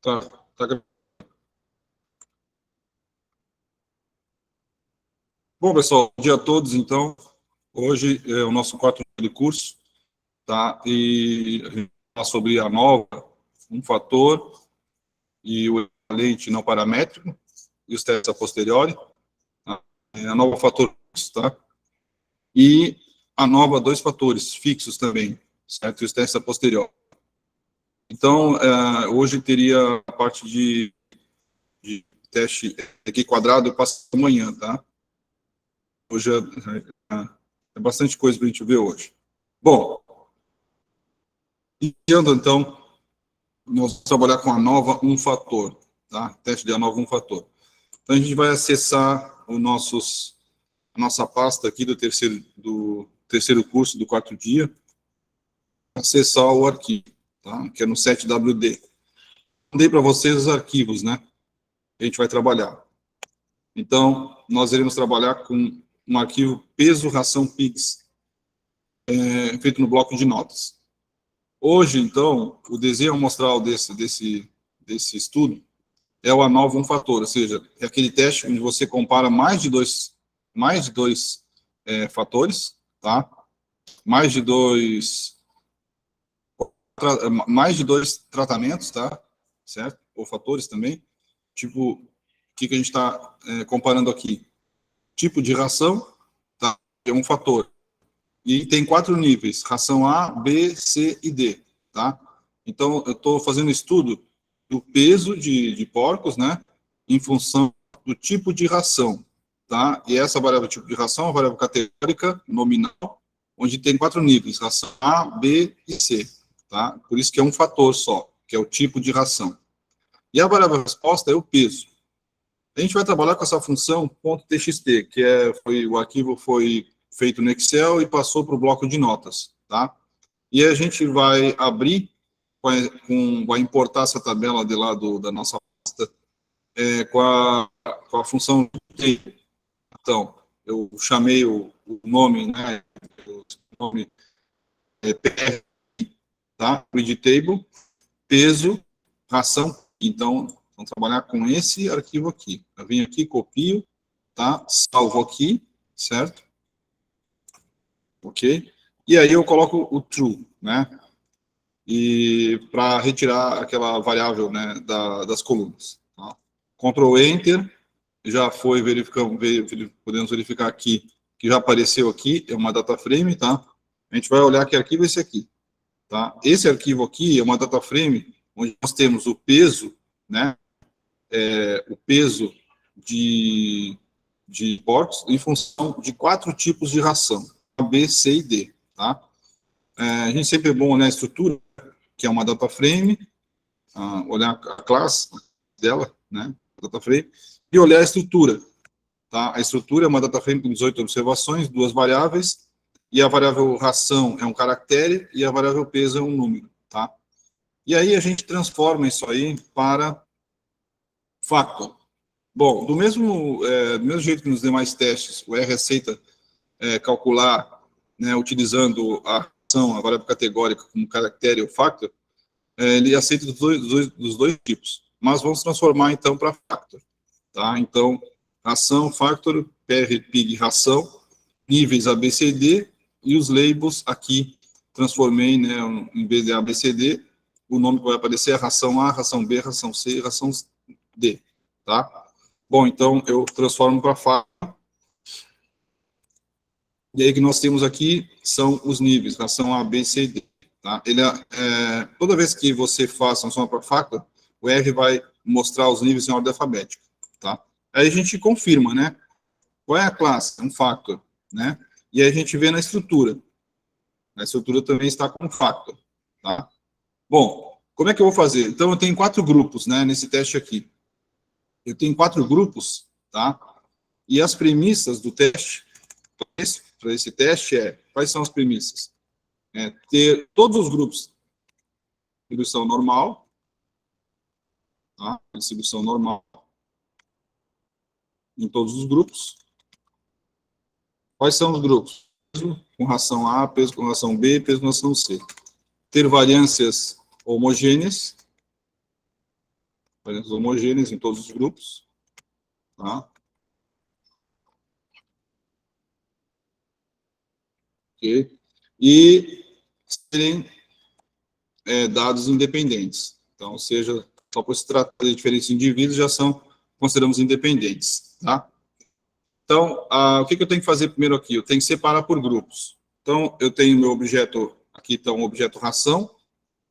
Tá, tá. Bom, pessoal, bom dia a todos, então. Hoje é o nosso quarto dia de curso, tá? E a gente vai falar sobre a nova, um fator e o equivalente não paramétrico e os testes a posteriori, tá? A nova fator fixo, tá? E a nova dois fatores fixos também, certo? E os testes a posteriori. Então, hoje teria a parte de teste aqui quadrado, eu passo amanhã, tá? Hoje é bastante coisa para a gente ver hoje. Bom, iniciando então, nós vamos trabalhar com a nova um fator, tá? Teste de a nova um fator. Então a gente vai acessar a nossa pasta aqui do terceiro curso do quarto dia, acessar o arquivo, tá? Que é no 7WD. Mandei para vocês os arquivos, né? A gente vai trabalhar. Então, nós iremos trabalhar com um arquivo peso ração PIGS, feito no bloco de notas. Hoje, então, o desenho amostral desse estudo é o ANOVA um fator, ou seja, é aquele teste onde você compara mais de dois fatores, tá? Mais de dois tratamentos, tá? Certo? Ou fatores também. Tipo, o que a gente está comparando aqui? Tipo de ração, tá? É um fator. E tem 4 níveis, ração A, B, C e D, tá? Então, eu estou fazendo estudo do peso de porcos, né, em função do tipo de ração, tá? E essa variável tipo de ração é uma variável categórica, nominal, onde tem 4 níveis, ração A, B e C, tá? Por isso que é um fator só, que é o tipo de ração. E a variável resposta é o peso. A gente vai trabalhar com essa função .txt, que o arquivo foi feito no Excel e passou para o bloco de notas, tá? E a gente vai abrir, vai importar essa tabela de lá da nossa pasta, com a função table. Então, eu chamei o nome, né, o nome PR, tá? Read table, peso, ração. Então, vamos trabalhar com esse arquivo aqui. Eu venho aqui, copio, tá? Salvo aqui, certo? Ok? E aí eu coloco o true, né? E para retirar aquela variável, né, das colunas. Tá? Ctrl Enter, já foi podemos verificar aqui que já apareceu aqui, é uma data frame, tá? A gente vai olhar que arquivo é esse aqui, tá? Esse arquivo aqui é uma data frame onde nós temos o peso, né? O peso de porcos em função de 4 tipos de ração, A, B, C e D, tá? A gente sempre é bom olhar a estrutura, que é uma data frame, olhar a classe dela, né, data frame, e olhar a estrutura, tá? A estrutura é uma data frame com 18 observações, 2 variáveis, e a variável ração é um caractere, e a variável peso é um número, tá? E aí a gente transforma isso aí para factor. Bom, do mesmo jeito que nos demais testes, o R aceita calcular, né, utilizando a ração, a variável categórica como caractere ou factor, ele aceita dos dois tipos. Mas vamos transformar, então, para factor. Tá? Então, ração, factor, PR, PIG, ração, níveis ABCD, e os labels aqui, transformei, né, em vez de ABCD, o nome que vai aparecer é ração A, ração B, ração C e ração D. Tá? Bom, então, eu transformo para factor. E aí que nós temos aqui são os níveis, ração A, B, C e D. Tá? Toda vez que você faz transformação para factor, o R vai mostrar os níveis em ordem alfabética. Tá? Aí a gente confirma, né? Qual é a classe? É um factor, né? E aí a gente vê na estrutura. A estrutura também está com factor. Tá? Bom, como é que eu vou fazer? Então, eu tenho 4 grupos, né, nesse teste aqui. Eu tenho 4 grupos, tá? E as premissas do teste, para esse teste, quais são as premissas? Ter todos os grupos distribuição normal, tá? Distribuição normal em todos os grupos. Quais são os grupos? Peso com ração A, peso com ração B, peso com ração C. Ter variâncias homogêneas, variâncias homogêneas em todos os grupos, tá? Ok? E serem dados independentes. Então, seja, só por se tratar de diferentes indivíduos, já são, consideramos independentes, tá? Então, o que eu tenho que fazer primeiro aqui? Eu tenho que separar por grupos. Então, eu tenho meu objeto, aqui está um objeto ração,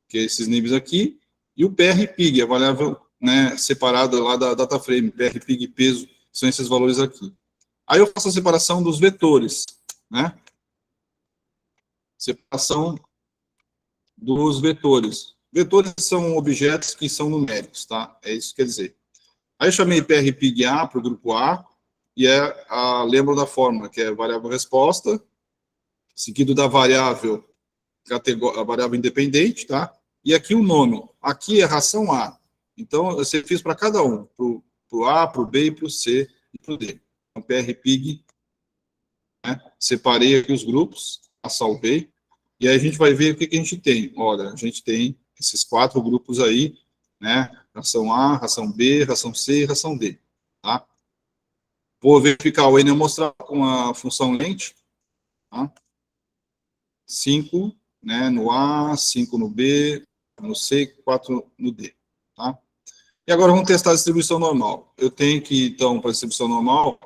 que é esses níveis aqui, e o PRPIG, a variável, né, separada lá da data frame, PRPIG e peso, são esses valores aqui. Aí eu faço a separação dos vetores, né? Separação dos vetores. Vetores são objetos que são numéricos, tá? É isso que quer dizer. Aí eu chamei PRPIG-A para o grupo A, e lembro da fórmula, que é variável resposta, seguido da variável, a variável independente, tá? E aqui o nome. Aqui é ração A. Então, eu fiz para cada um, para o A, para o B, para o C e para o D. Então, PRPIG, né? Separei aqui os grupos, salvei, e aí a gente vai ver o que a gente tem. Olha, a gente tem esses 4 grupos aí, né? Ração A, ração B, ração C e ração D, tá? Vou verificar o N mostrar com a função lente, tá? 5, né, no A, 5 no B, no C, 4 no D, tá? E agora vamos testar a distribuição normal. Eu tenho que, então, para a distribuição normal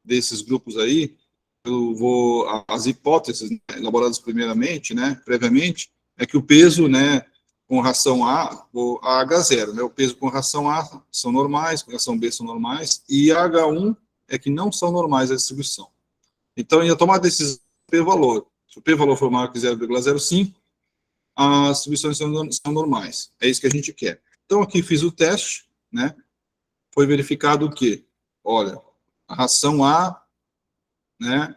desses grupos aí, eu vou, as hipóteses, né, elaboradas primeiramente, né, previamente, é que o peso, né, com ração A, a H0, né, o peso com ração A são normais, com ração B são normais, e a H1 é que não são normais a distribuição. Então, eu ia tomar a decisão do p-valor. Se o p-valor for maior que 0,05, as distribuições são normais. É isso que a gente quer. Então, aqui fiz o teste, né, foi verificado o quê? Olha, a ração A, né,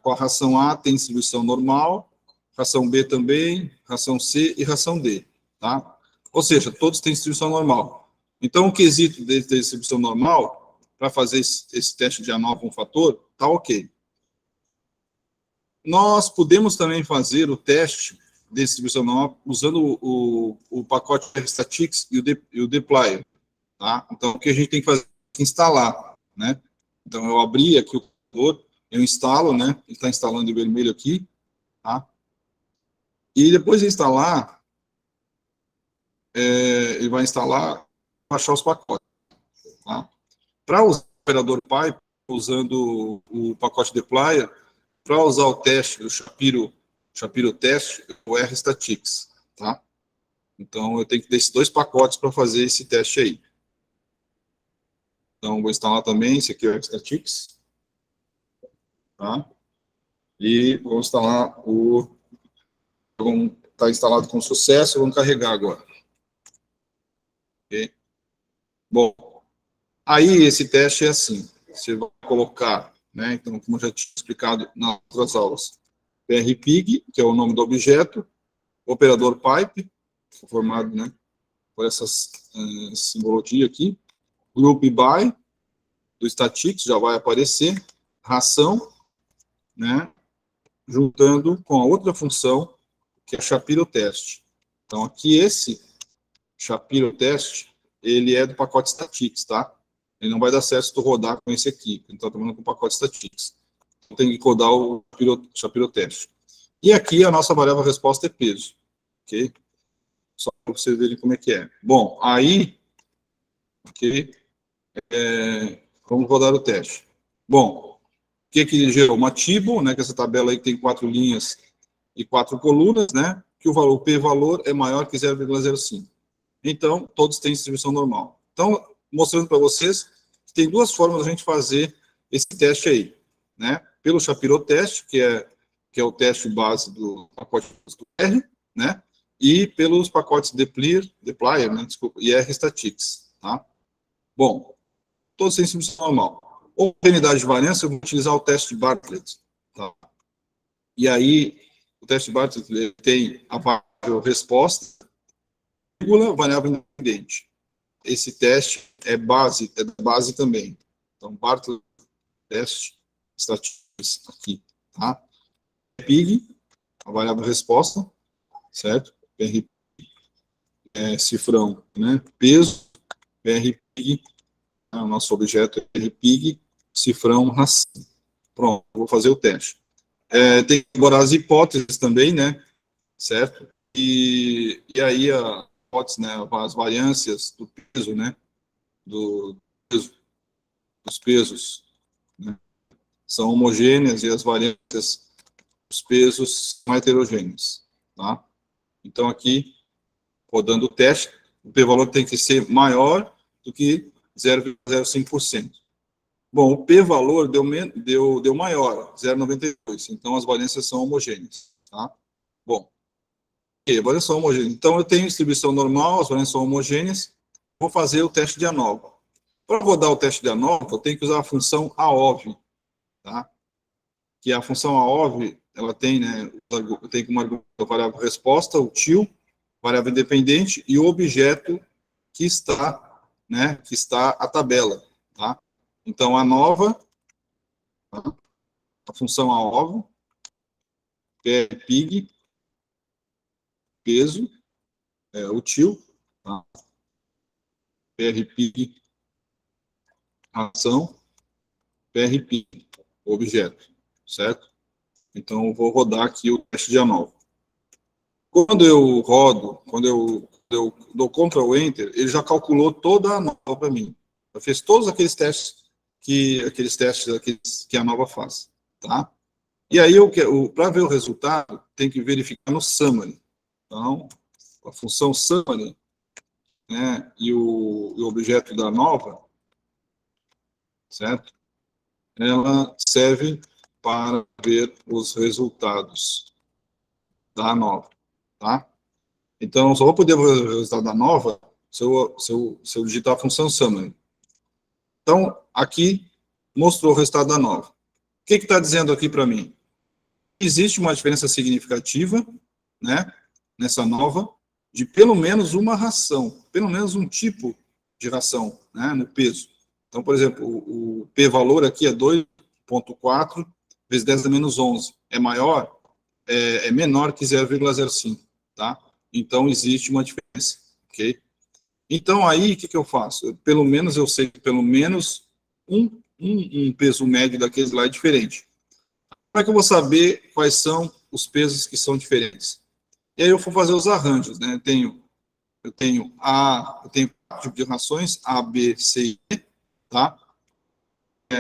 com a ração A tem distribuição normal, ração B também, ração C e ração D, tá? Ou seja, todos têm distribuição normal. Então, o quesito de distribuição normal, para fazer esse teste de ANOVA um fator, tá ok. Nós podemos também fazer o teste de distribuição normal usando o pacote Statistics e o dplyr, tá? Então, o que a gente tem que fazer é instalar, né? Então, eu abri aqui o computador, eu instalo, né? Ele está instalando em vermelho aqui, tá? E depois de instalar, ele vai instalar, baixar os pacotes, tá? Para usar o operador Python, usando o pacote dplyr, para usar o teste do Shapiro teste, o RStatistics, tá? Então, eu tenho que ter esses 2 pacotes para fazer esse teste aí. Então, vou instalar também, esse aqui é o RStatistics, tá? E vou instalar está instalado com sucesso, vamos carregar agora. Okay? Bom, aí esse teste é assim, você vai colocar, né, então, como eu já tinha explicado nas outras aulas, PRPIG, que é o nome do objeto, operador pipe, formado, né, por essas simbologia aqui, group by, do statistics, já vai aparecer, ração, né, juntando com a outra função, que é Shapiro teste. Então, aqui esse Shapiro teste, ele é do pacote statistics, tá? Ele não vai dar certo se tu rodar com esse aqui, então está trabalhando com o pacote statistics. Então, tem que codar o Shapiro teste. E aqui a nossa variável resposta é peso, ok? Só para vocês verem como é que é. Bom, aí, ok, vamos rodar o teste. Bom, o que gerou? Uma table, né, que essa tabela aí tem 4 linhas e 4 colunas, né, que o p-valor é maior que 0,05. Então, todos têm distribuição normal. Então, mostrando para vocês que tem 2 formas de a gente fazer esse teste aí, né? Pelo Shapiro teste, que é o teste base do pacote do R, né? E pelos pacotes dplyr, né? Desculpa, e RStatistics, tá? Bom, todos têm distribuição normal. Ou unidade de variância, eu vou utilizar o teste de Bartlett, tá? E aí, o teste de Bartlett ele tem a variável resposta, variável independente. Esse teste é base também. Então, Bartlett teste estatísticas aqui, tá? PIG, a variável resposta, certo? PR, cifrão, né? Peso, PRPIG, o nosso objeto é PRPIG, cifrão ração. Pronto, vou fazer o teste. Tem que elaborar as hipóteses também, né? Certo? E aí, a hipótese, né? As variâncias do peso, né? Dos pesos, né? São homogêneas e as variâncias dos pesos são heterogêneas, tá? Então, aqui, rodando o teste, o p-valor tem que ser maior do que 0,05%. Bom, o p-valor deu maior, 0,92. Então, as variâncias são homogêneas, tá? Bom, ok, variâncias são homogêneas. Então, eu tenho distribuição normal, as variâncias são homogêneas. Vou fazer o teste de ANOVA. Para rodar o teste de ANOVA, eu tenho que usar a função AOV, tá? Que a função AOV, ela tem, né, tem como argumento a variável resposta, o tio, variável independente, e o objeto que está, né, que está a tabela, tá? Então, a nova, tá? A função AOV, PIG, peso, o tio, tá? PIG, ação, PIG, objeto, certo? Então, eu vou rodar aqui o teste de ANOVA. Quando eu rodo, quando eu dou Ctrl Enter, ele já calculou toda a ANOVA para mim. Já fez todos aqueles testes que a ANOVA faz, tá? E aí, para ver o resultado, tem que verificar no summary. Então, a função summary, né, e o objeto da ANOVA, certo? Ela serve para ver os resultados da ANOVA, tá? Então, só vou poder ver o resultado da ANOVA se eu digitar a função summary. Então, aqui mostrou o resultado da ANOVA. O que está dizendo aqui para mim? Existe uma diferença significativa, né, nessa ANOVA, de pelo menos uma ração, pelo menos um tipo de ração, né, no peso. Então, por exemplo, o p-valor aqui é 2,4 vezes 10 a menos 11. É maior, é menor que 0,05, tá? Então, existe uma diferença, ok? Então, aí, o que eu faço? Pelo menos eu sei que pelo menos um peso médio daqueles lá é diferente. Como é que eu vou saber quais são os pesos que são diferentes? E aí eu vou fazer os arranjos, né? Eu tenho quatro tipos de rações, A, B, C e E, tá?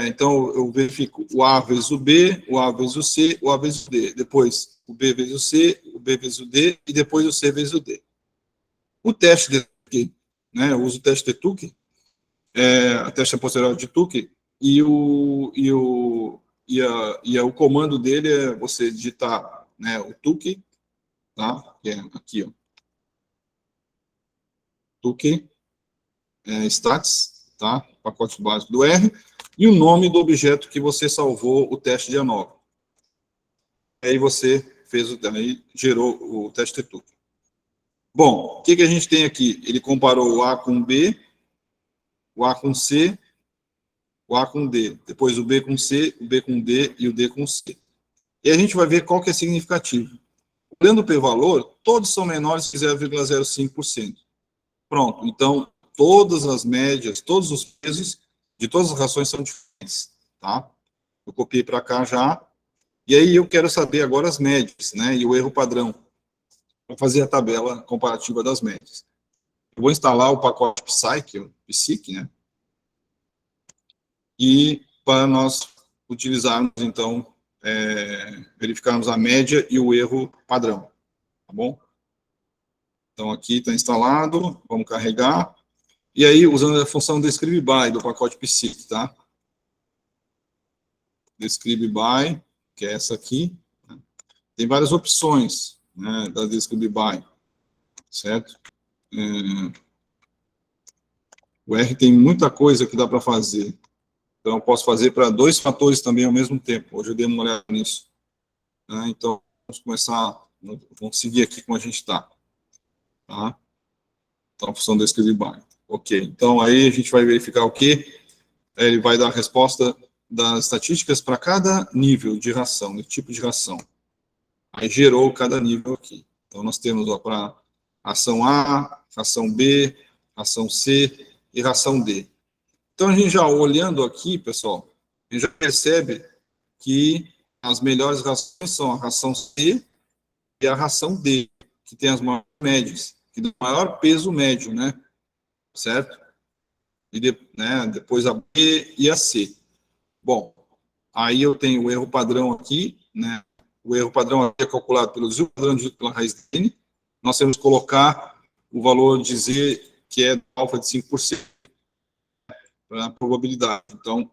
Então, eu verifico o A vezes o B, o A vezes o C, o A vezes o D. Depois, o B vezes o C, o B vezes o D, e depois o C vezes o D. O teste de Tukey, né? Eu uso o teste de Tukey, a teste posterior de Tukey, o comando dele é você digitar, né, o Tukey, tá? Que é aqui, ó. Tukey, stats, tá? Pacote básico do R, e o nome do objeto que você salvou o teste de ANOVA. Aí você aí gerou o teste de Tukey. Bom, o que a gente tem aqui? Ele comparou o A com B, o A com C, o A com D, depois o B com C, o B com D e o D com C. E a gente vai ver qual que é significativo. Olhando o p-valor, todos são menores que 0,05%. Pronto, então, todas as médias, todos os pesos de todas as rações são diferentes, tá? Eu copiei para cá já, e aí eu quero saber agora as médias, né, e o erro padrão, para fazer a tabela comparativa das médias. Eu vou instalar o pacote Psyc, né, e para nós utilizarmos, então, verificarmos a média e o erro padrão, tá bom? Então, aqui está instalado, vamos carregar, e aí, usando a função describe by do pacote Psyc, tá? Describe by, que é essa aqui, né? Tem várias opções, né, da describe by, certo? O R tem muita coisa que dá para fazer. Então, eu posso fazer para dois fatores também ao mesmo tempo. Hoje eu dei uma olhada nisso. Né? Então, vamos seguir aqui como a gente está. Tá? Então, a função describe by. Ok, então aí a gente vai verificar o quê? Ele vai dar a resposta das estatísticas para cada nível de ração, de tipo de ração. Aí gerou cada nível aqui. Então, nós temos para ração A, ração B, ração C, e ração D. Então, a gente já olhando aqui, pessoal, a gente já percebe que as melhores rações são a ração C e a ração D, que tem as maiores médias, que dá maior peso médio, né? Certo? E depois a B e a C. Bom, aí eu tenho o erro padrão aqui, né? O erro padrão aqui é calculado pelo desvio padrão dividido pela raiz de N. Nós temos que colocar o valor de Z, que é alfa de 5%, para a probabilidade. Então,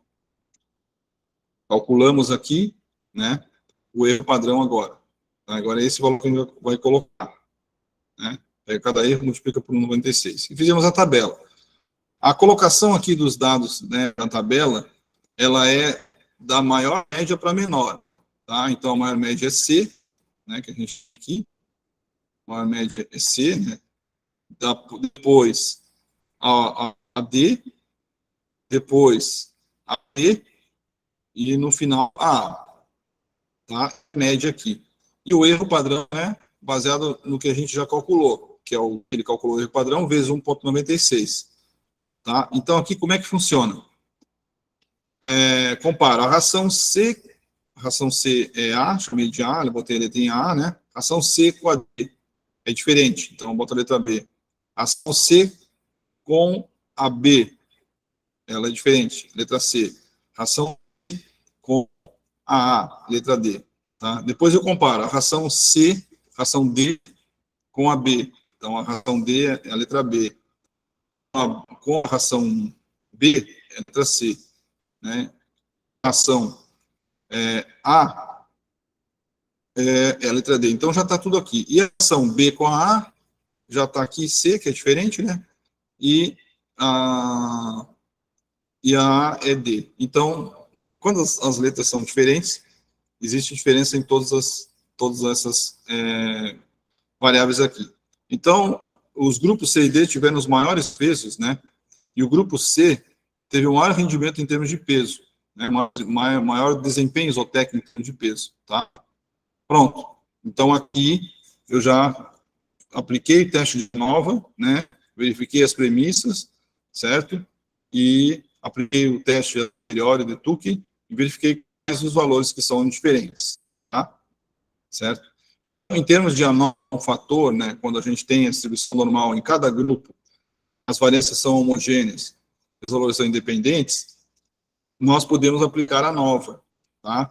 calculamos aqui, né, o erro padrão agora. Agora, esse valor que a gente vai colocar. Né? Aí, cada erro multiplica por 96. E fizemos a tabela. A colocação aqui dos dados, né, na tabela, ela é da maior média para a menor. Tá? Então, a maior média é C, né, que a gente tem aqui. A maior média é C, né? Depois a D, depois a B, e no final a A. Tá? Média aqui. E o erro padrão é baseado no que a gente já calculou, que é ele calculou o erro padrão vezes 1,96. Tá? Então, aqui, como é que funciona? Compara a ração C é A, chamei de A, eu botei a letra em A, né? Ração C com a D é diferente, então bota a letra B. Ração C com a B, ela é diferente, letra C. Ração com a letra D. Tá? Depois eu comparo a ração C, ração D com a B. Então, a ração D é a letra B. Com a ração B, é a letra C. Né? A ração A é a letra D. Então, já está tudo aqui. E a ração B com a A, já está aqui C, que é diferente, né? E a A é D. Então, quando as letras são diferentes, existe diferença em todas essas variáveis aqui. Então, os grupos C e D tiveram os maiores pesos, né? E o grupo C teve o maior rendimento em termos de peso, né? Maior desempenho zootécnico de peso, tá? Pronto. Então, aqui eu já apliquei o teste de ANOVA, né? Verifiquei as premissas, certo? E apliquei o teste anterior de Tukey e verifiquei quais os valores que são diferentes, tá? Certo? Em termos de ANOVA, um fator, né? Quando a gente tem a distribuição normal em cada grupo, as variâncias são homogêneas, os valores são independentes, nós podemos aplicar a ANOVA, tá?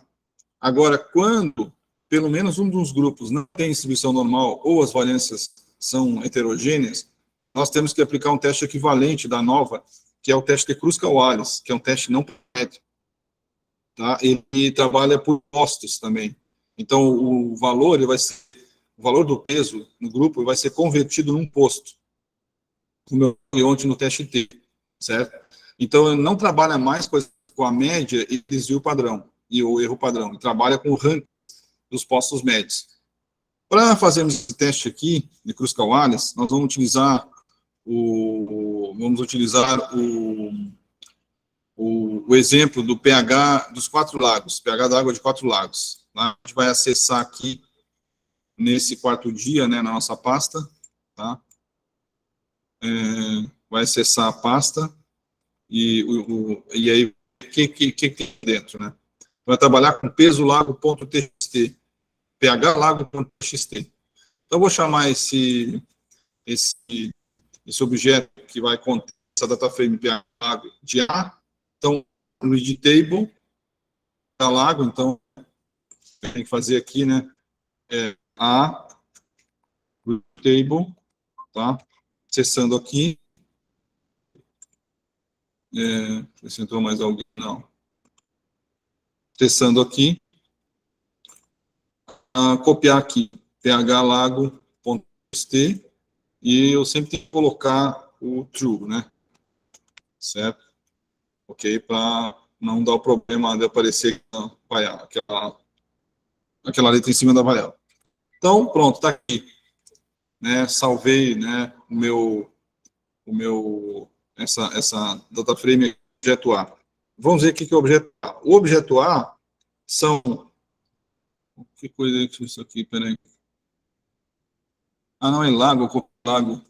Agora, quando pelo menos um dos grupos não tem distribuição normal ou as variâncias são heterogêneas, nós temos que aplicar um teste equivalente da ANOVA, que é o teste de Kruskal-Wallis, que é um teste não paramétrico. Tá? Ele trabalha por postos também. Então, o valor do peso no grupo vai ser convertido num posto, como eu falei ontem no teste T, certo? Então, ele não trabalha mais com a média e desvio padrão, e o erro padrão, ele trabalha com o ranking dos postos médios. Para fazermos esse teste aqui, de Kruskal-Wallis, nós vamos utilizar o exemplo do pH dos 4 lagos, pH da água de 4 lagos. Tá? A gente vai acessar aqui, nesse quarto dia, né, na nossa pasta, tá? Vai acessar a pasta, e aí, o que tem dentro, né? Vai trabalhar com peso lago.txt, pH lago.txt. Então, eu vou chamar esse objeto que vai conter essa data frame pH de A. Então, no read table, da lago, então, tem que fazer aqui, né, A, read table, tá? Acessando aqui, acrescentou mais alguém? Não. Acessando aqui, copiar aqui, phlago.txt, e eu sempre tenho que colocar o true, né? Certo? Ok? Para não dar o problema de aparecer aquela letra em cima da variável. Então, pronto, está aqui. Né? Salvei, né, essa data frame objeto A. Vamos ver o que é o objeto A. O objeto A são... Que coisa é isso aqui? Peraí. Ah, não, é lago, lago.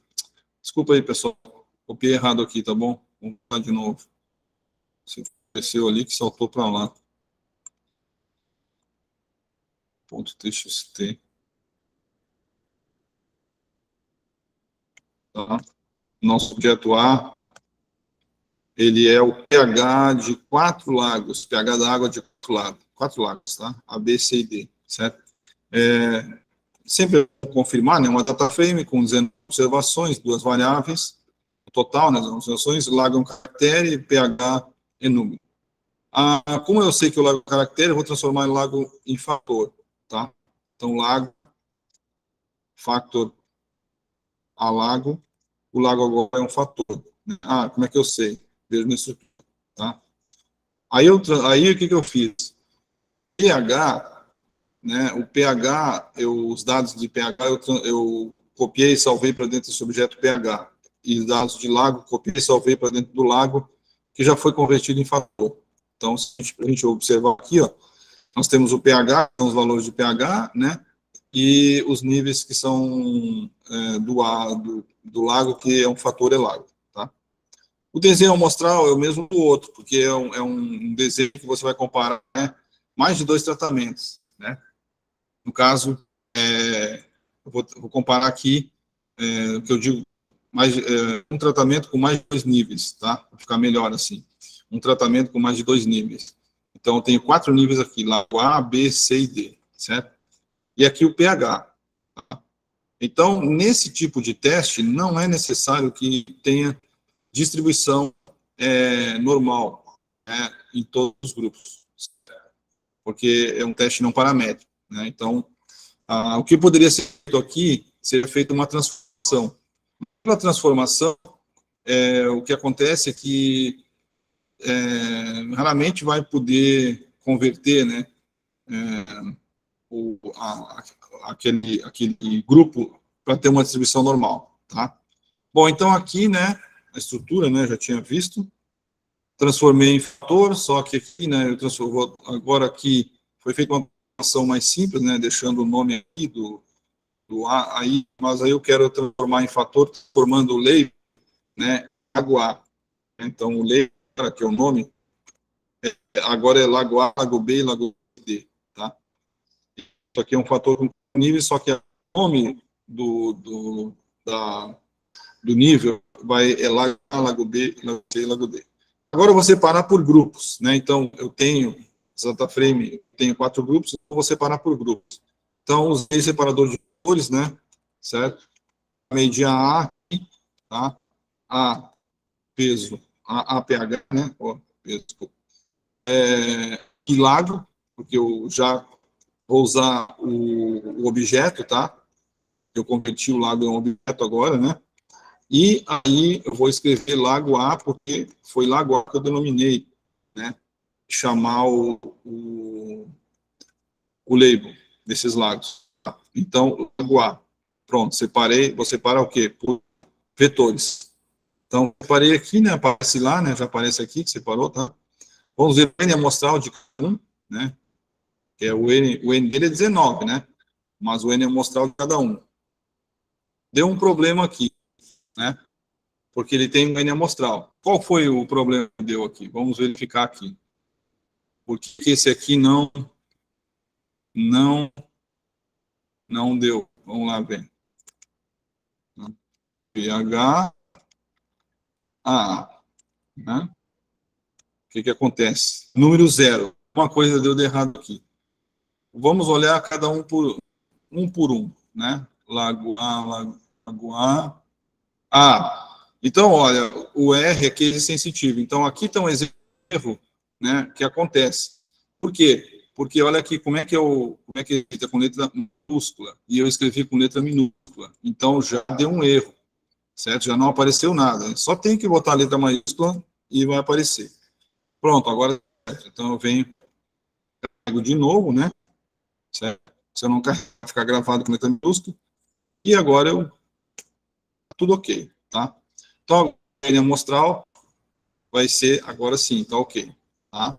Desculpa aí, pessoal. Copiei errado aqui, tá bom? Vamos lá de novo. Você apareceu ali que saltou para lá. Ponto .txt. Tá? Nosso objeto A, ele é o pH de 4 lagos, pH da água de 4 lagos, tá? A, B, C e D, certo? Sempre confirmar, né, uma data frame com 19 observações, 2 variáveis, o total, né, das observações, lago é um caractere, pH é número. Como eu sei que o lago é um caractere, eu vou transformar o lago em fator, tá? Então, lago, factor a lago, o lago agora é um fator. Como é que eu sei? Vejo na estrutura, tá? Aí o que eu fiz? pH, né, o pH, os dados de pH eu copiei e salvei para dentro desse objeto pH. E os dados de lago, copiei e salvei para dentro do lago, que já foi convertido em fator. Então, se a gente observar aqui, ó, nós temos o pH, são os valores de pH, né, e os níveis que são do lago, que é um fator lago, tá? O desenho amostral é o mesmo do outro, porque é um desenho que você vai comparar, né, mais de 2 tratamentos, né? No caso, eu vou comparar aqui, o que eu digo, um tratamento com mais de 2 níveis, tá? Para ficar melhor assim. Um tratamento com mais de 2 níveis. Então, eu tenho 4 níveis aqui, lago A, B, C e D, certo? E aqui o pH. Tá? Então, nesse tipo de teste, não é necessário que tenha distribuição normal, né, em todos os grupos, porque é um teste não paramétrico, né? Então, o que poderia ser feito aqui, seria feita uma transformação. Pela transformação, o que acontece é que raramente vai poder converter, né, aquele grupo para ter uma distribuição normal, tá? Bom, então aqui, né, a estrutura, né, já tinha visto, transformei em fator, só que aqui, né, agora aqui foi feita uma transformação mais simples, né, deixando o nome aqui do A aí, mas aí eu quero transformar em fator, transformando o label, né, lago A. Então, o label, que é o nome, agora é lago A, lago B e lago D, tá? Isso aqui é um fator com nível, só que o nome do nível é lago A, lago B, lago C e lago D. Agora eu vou separar por grupos, né? Então, eu tenho data frame, tenho 4 grupos, eu vou separar por grupos. Então, usei separador de cores, né? Certo? Medir a A, tá? A, peso, a pH, né? Peso, e lago, porque eu já vou usar o objeto, tá? Eu converti o lago em um objeto agora, né? E aí eu vou escrever lago A, porque foi lago A que eu denominei, né? Chamar o label desses lagos. Tá? Então, lago A. Pronto, separei. Vou separar o quê? Por vetores. Então, separei aqui, né? Aparece lá, né? Já aparece aqui que separou, tá? Vamos ver o N amostral de cada um, né? Que é o N dele é 19, né? Mas o N amostral de cada um. Deu um problema aqui, né? Porque ele tem um N amostral. Qual foi o problema que deu aqui? Vamos verificar aqui. Por que esse aqui não, não deu? Vamos lá ver. pH A, né? O que acontece? Número 0. Uma coisa deu de errado aqui. Vamos olhar cada um por um, né? Lago A, lago A. Então, olha, o R é aquele sensitivo. Então, aqui está um exemplo de erro, né, que acontece. Por quê? Porque olha aqui como é que está com letra minúscula e eu escrevi com letra minúscula. Então, já deu um erro, certo? Já não apareceu nada. Só tem que botar a letra maiúscula e vai aparecer. Pronto, agora, então eu venho de novo, né? Certo? Se eu não ficar gravado com letra minúscula. E agora tudo ok, tá? Então, a linha amostral vai ser agora sim, tá ok, tá?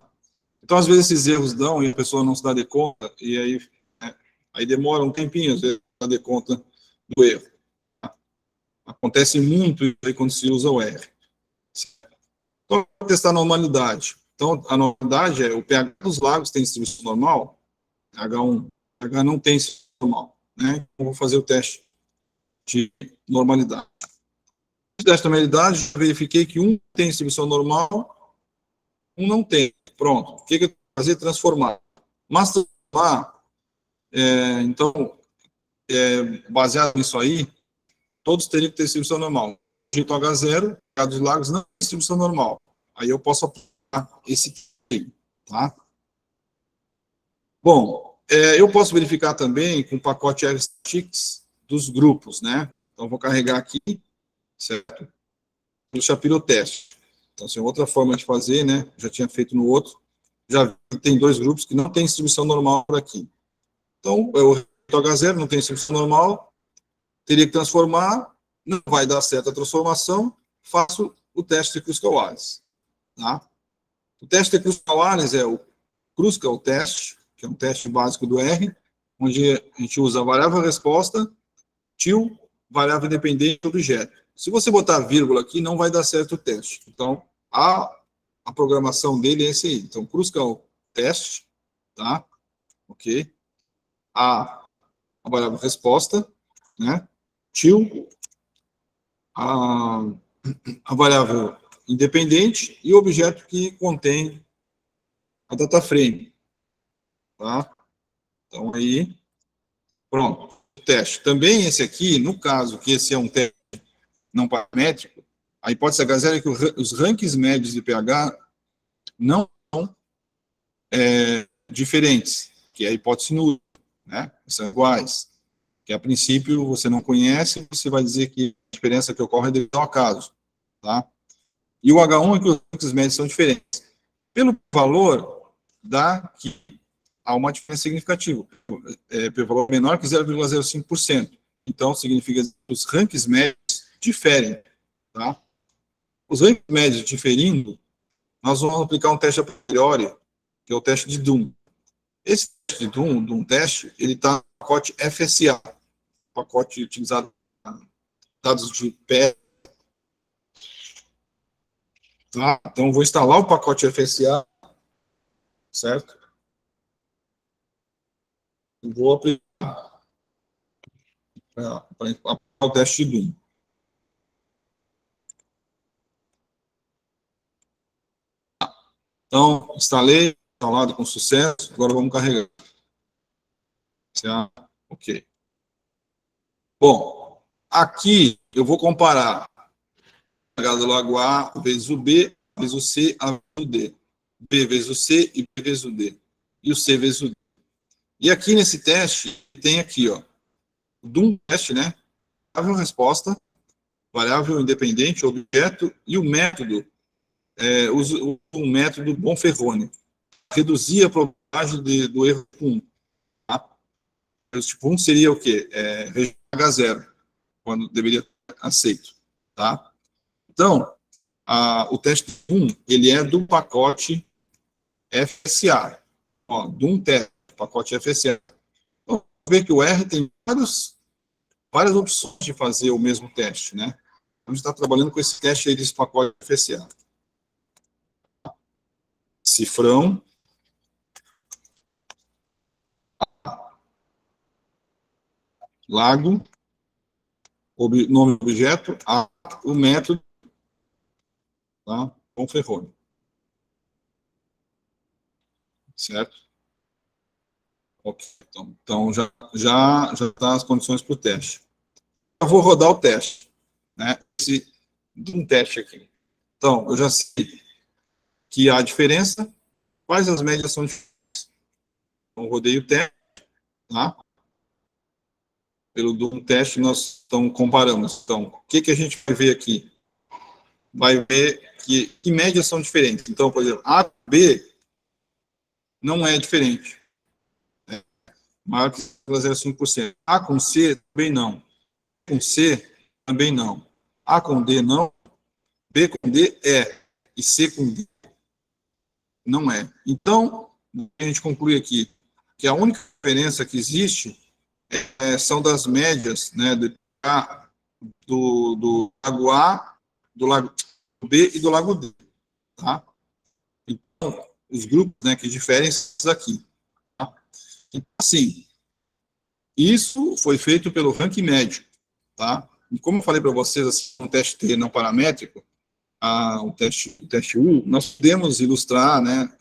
Então, às vezes esses erros dão e a pessoa não se dá de conta, e aí, né, aí demora um tempinho, às vezes, para dar de conta do erro. Tá? Acontece muito aí quando se usa o R. Então, vou testar a normalidade. Então, a normalidade é o pH dos lagos tem distribuição normal, H1, H não tem distribuição normal, né? Então, vou fazer o teste de normalidade. No teste de normalidade, verifiquei que um tem distribuição normal, um não tem. Pronto. O que eu tenho que fazer? Transformar. Mas transformar, então, baseado nisso aí, todos teriam que ter distribuição normal. O jeito H0, pH dos lagos não tem distribuição normal. Aí eu posso aplicar esse aqui, tá? Bom, eu posso verificar também com o pacote RStix dos grupos, né? Então, vou carregar aqui, certo? No Shapiro teste. Então, assim, outra forma de fazer, né? Já tinha feito no outro. Já tem dois grupos que não tem distribuição normal por aqui. Então, o H0 não tem distribuição normal, teria que transformar, não vai dar certo a transformação, faço o teste de Kruskal-Wallis, tá? O teste de Kruskal-Wallis é o Kruskal teste, que é um teste básico do R, onde a gente usa a variável resposta, til, variável independente objeto. Se você botar vírgula aqui, não vai dar certo o teste. Então, a programação dele é esse aí. Então, Kruskal teste, tá? Ok? A variável resposta, né? Til, a variável independente e o objeto que contém a data frame, tá? Então, aí, pronto. O teste. Também esse aqui, no caso que esse é um teste não paramétrico, a hipótese H0 é que os rankings médios de pH não são diferentes, que é a hipótese nula, né? São iguais. Que a princípio você não conhece, você vai dizer que a diferença que ocorre é devido ao acaso, tá? E o H1 é que os rankings médios são diferentes. Pelo valor, dá que há uma diferença significativa, pelo valor menor que 0,05%. Então, significa que os rankings médios diferem, tá? Os rankings médios diferindo, nós vamos aplicar um teste a priori, que é o teste de Doom. Esse teste de Doom teste, ele está no pacote FSA, pacote utilizado para dados de pé. Tá? Então, vou instalar o pacote FSA, certo? E vou aplicar o teste de Doom. Então, instalei, instalado com sucesso, agora vamos carregar. Ok. Bom, aqui eu vou comparar H do lago A vezes o B, vezes o C, A vezes o D. B vezes o C e B vezes o D. E o C vezes o D. E aqui nesse teste, tem aqui, ó, o Doom teste, né? Variável resposta, variável independente, objeto, e o método, uso o método Bonferroni. Reduzir a probabilidade do erro tipo 1. Tá? O tipo 1 seria o quê? H0, quando deveria ter aceito. Tá? Então, o teste 1, ele é do pacote FSA. Ó, do teste, pacote FSA. Então, ver que o R tem várias opções de fazer o mesmo teste, né? A gente está trabalhando com esse teste aí desse pacote FSA. Cifrão. Lago. Nome do objeto. O método. Tá? Bonferroni. Certo? Ok. Então já está as condições para o teste. Eu vou rodar o teste, né? Um teste aqui. Então, eu já sei que há diferença. Quais as médias são diferentes? Então, rodei o teste, tá? Pelo Doom teste, nós comparamos. Então, o que a gente vai ver aqui? Vai ver que médias são diferentes. Então, por exemplo, A, B não é diferente. Maior que 0,05%. A com C, também não. Com C, também não. A com D, não. B com D, é. E C com D, não é. Então, a gente conclui aqui que a única diferença que existe são das médias, né, do lago A, do lago B e do lago D. tá? Então, os grupos, né, que diferem esses aqui. Tá? Então, assim, isso foi feito pelo ranking médio, tá? E como eu falei para vocês, assim, um teste T não paramétrico, o teste U, nós podemos ilustrar, né,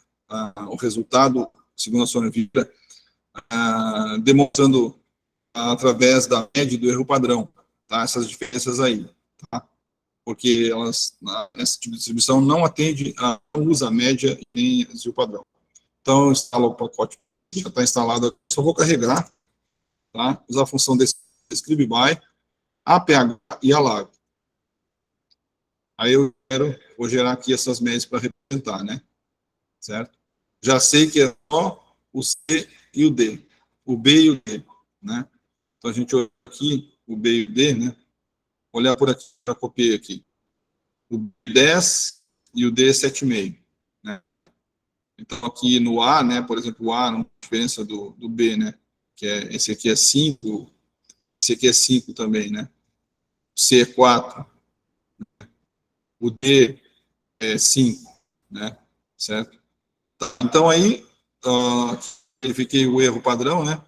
o resultado, segundo a Sônia Vieira, demonstrando através da média e do erro padrão, tá? Essas diferenças aí, tá? Porque esse tipo de distribuição não atende, não usa a média nem o padrão. Então, instala o pacote, já está instalado, só vou carregar, tá? Usar a função describe by, APH e alargo. Aí vou gerar aqui essas médias para representar, né? Certo? Já sei que é só o C e o D, o B e o D, né? Então, a gente olha aqui, o B e o D, né? Olhar por aqui, já copiei aqui. O B 10 e o D 7,5, né? Então, aqui no A, né? Por exemplo, o A, uma diferença do B, né? Que é, esse aqui é 5, esse aqui é 5 também, né? O C é 4, o D é 5, né? Certo? Então, aí, verifiquei o erro padrão, né?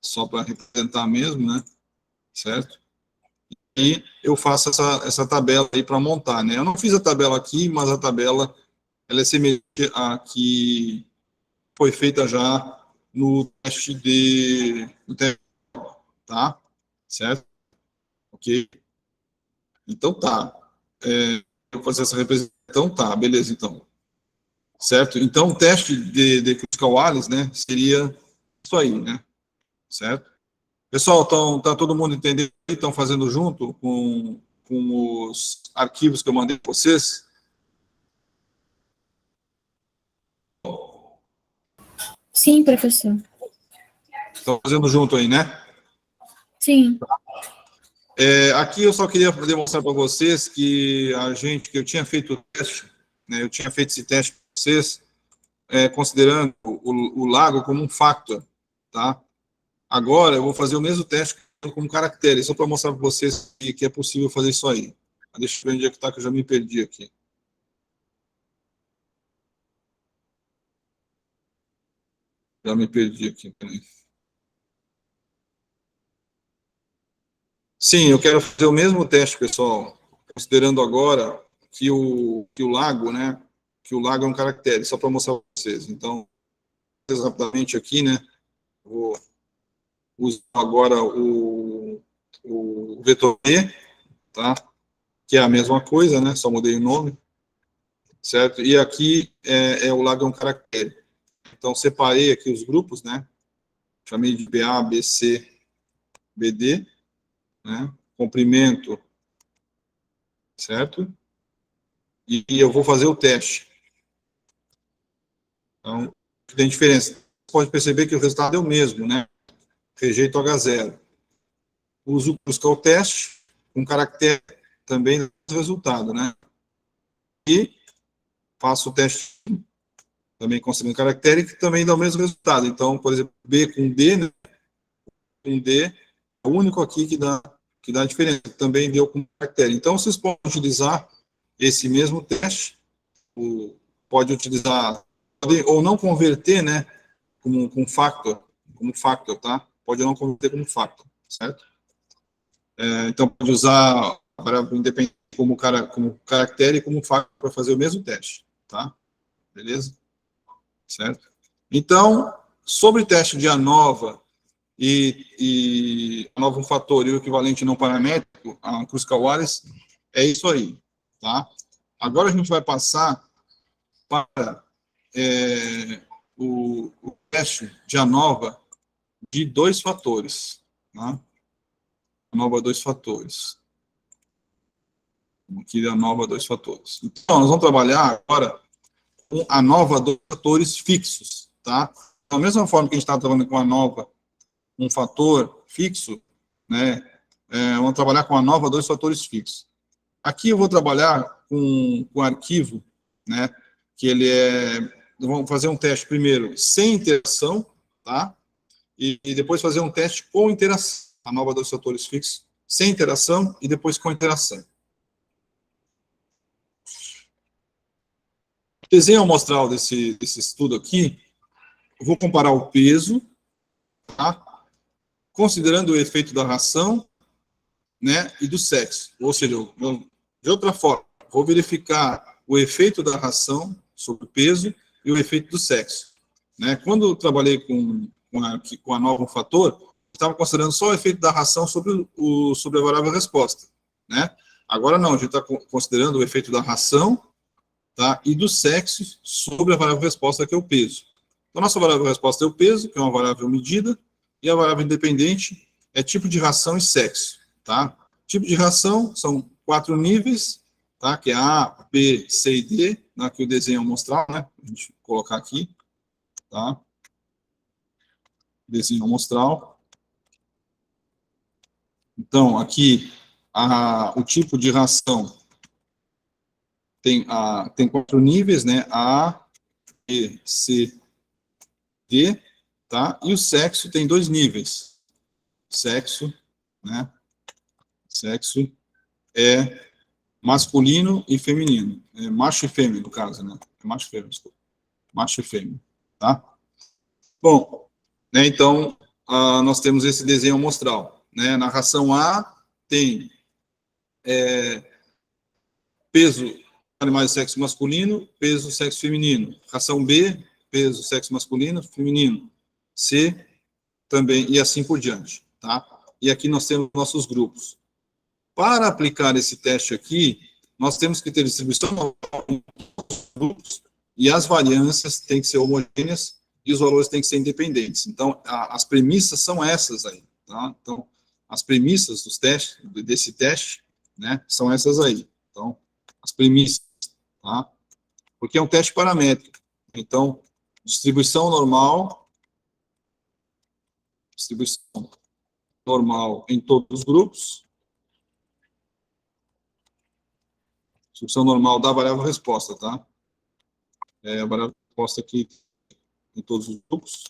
Só para representar mesmo, né? Certo? E eu faço essa tabela aí para montar, né? Eu não fiz a tabela aqui, mas a tabela ela é semelhante à que foi feita já no teste tá? Certo? Ok? Então tá. Eu vou fazer essa representação, então tá, beleza, então. Certo? Então o teste de Critical Alice, né, seria isso aí, né? Certo? Pessoal, tá todo mundo entendendo? Estão fazendo junto com os arquivos que eu mandei para vocês? Sim, professor. Estão fazendo junto aí, né? Sim. Aqui eu só queria demonstrar para vocês que que eu tinha feito o teste, né? Eu tinha feito esse teste para vocês, considerando o lago como um factor, tá? Agora eu vou fazer o mesmo teste como caractere, só para mostrar para vocês que é possível fazer isso aí. Deixa eu ver onde é que está, que eu já me perdi aqui. Já me perdi aqui. Peraí. Sim, eu quero fazer o mesmo teste, pessoal, considerando agora que o lago, né? Que o lago é um caractere, só para mostrar para vocês. Então, rapidamente aqui, né? Vou usar agora o vetor B, tá? Que é a mesma coisa, né? Só mudei o nome, certo? E aqui o lago é um caractere. Então, separei aqui os grupos, né? Chamei de BA, BC, BD, né? Comprimento, certo? E eu vou fazer o teste. Então, tem diferença. Você pode perceber que o resultado é o mesmo, né? Rejeito H0. Uso buscar o teste, um caractere também dá o resultado, né? E faço o teste também considerando caractere, que também dá o mesmo resultado. Então, por exemplo, B com D, né? Com D, é o único aqui que dá a diferença. Também deu com caractere. Então, vocês podem utilizar esse mesmo teste, pode utilizar, pode, ou não converter, né? Como factor, tá? Pode não converter como factor, certo? Então, pode usar a variável independente como caractere e como factor para fazer o mesmo teste, tá? Beleza? Certo? Então, sobre o teste de ANOVA e ANOVA um fator e o equivalente não paramétrico, a Kruskal-Wallis, é isso aí, tá? Agora a gente vai passar para o teste de ANOVA de dois fatores, tá? ANOVA dois fatores. Aqui ANOVA dois fatores. Então, nós vamos trabalhar agora com a ANOVA dois fatores fixos, tá? Da mesma forma que a gente está trabalhando com a ANOVA um fator fixo, né? Vamos trabalhar com a ANOVA dois fatores fixos. Aqui eu vou trabalhar com o arquivo, né? Que ele vamos fazer um teste primeiro sem interação, tá? E depois fazer um teste com interação. A ANOVA dois fatores fixos sem interação e depois com interação. Desenho amostral desse estudo aqui, eu vou comparar o peso, tá? Considerando o efeito da ração, né, e do sexo. Ou seja, de outra forma, vou verificar o efeito da ração sobre o peso e o efeito do sexo. Né? Quando eu trabalhei com a nova fator, estava considerando só o efeito da ração sobre a variável resposta. Né? Agora não, a gente está considerando o efeito da ração, tá, e do sexo sobre a variável resposta, que é o peso. Então, a nossa variável resposta é o peso, que é uma variável medida, e a variável independente é tipo de ração e sexo. Tá? Tipo de ração são 4 níveis, tá? Que é A, B, C e D, né? Que o desenho amostral, né? A gente colocar aqui, tá? Desenho amostral. Então, aqui, o tipo de ração tem 4 níveis, né? A, B, C, D, tá? E o sexo tem 2 níveis. Sexo, né? Sexo é masculino e feminino. É macho e fêmea, no caso, né? É macho e fêmea, desculpa. Macho e fêmea, tá? Bom, né, então, nós temos esse desenho amostral. Né? Na ração A, tem peso animais de sexo masculino, peso sexo feminino. Ração B, peso sexo masculino, feminino. C, também, e assim por diante. Tá? E aqui nós temos nossos grupos. Para aplicar esse teste aqui, nós temos que ter distribuição de grupos e as variâncias têm que ser homogêneas e os valores têm que ser independentes. Então, as premissas são essas aí. Tá? Então, as premissas desse teste, né, são essas aí. Então, as premissas, tá? Porque é um teste paramétrico. Então, distribuição normal em todos os grupos, distribuição normal da variável resposta, tá? A variável resposta aqui em todos os grupos.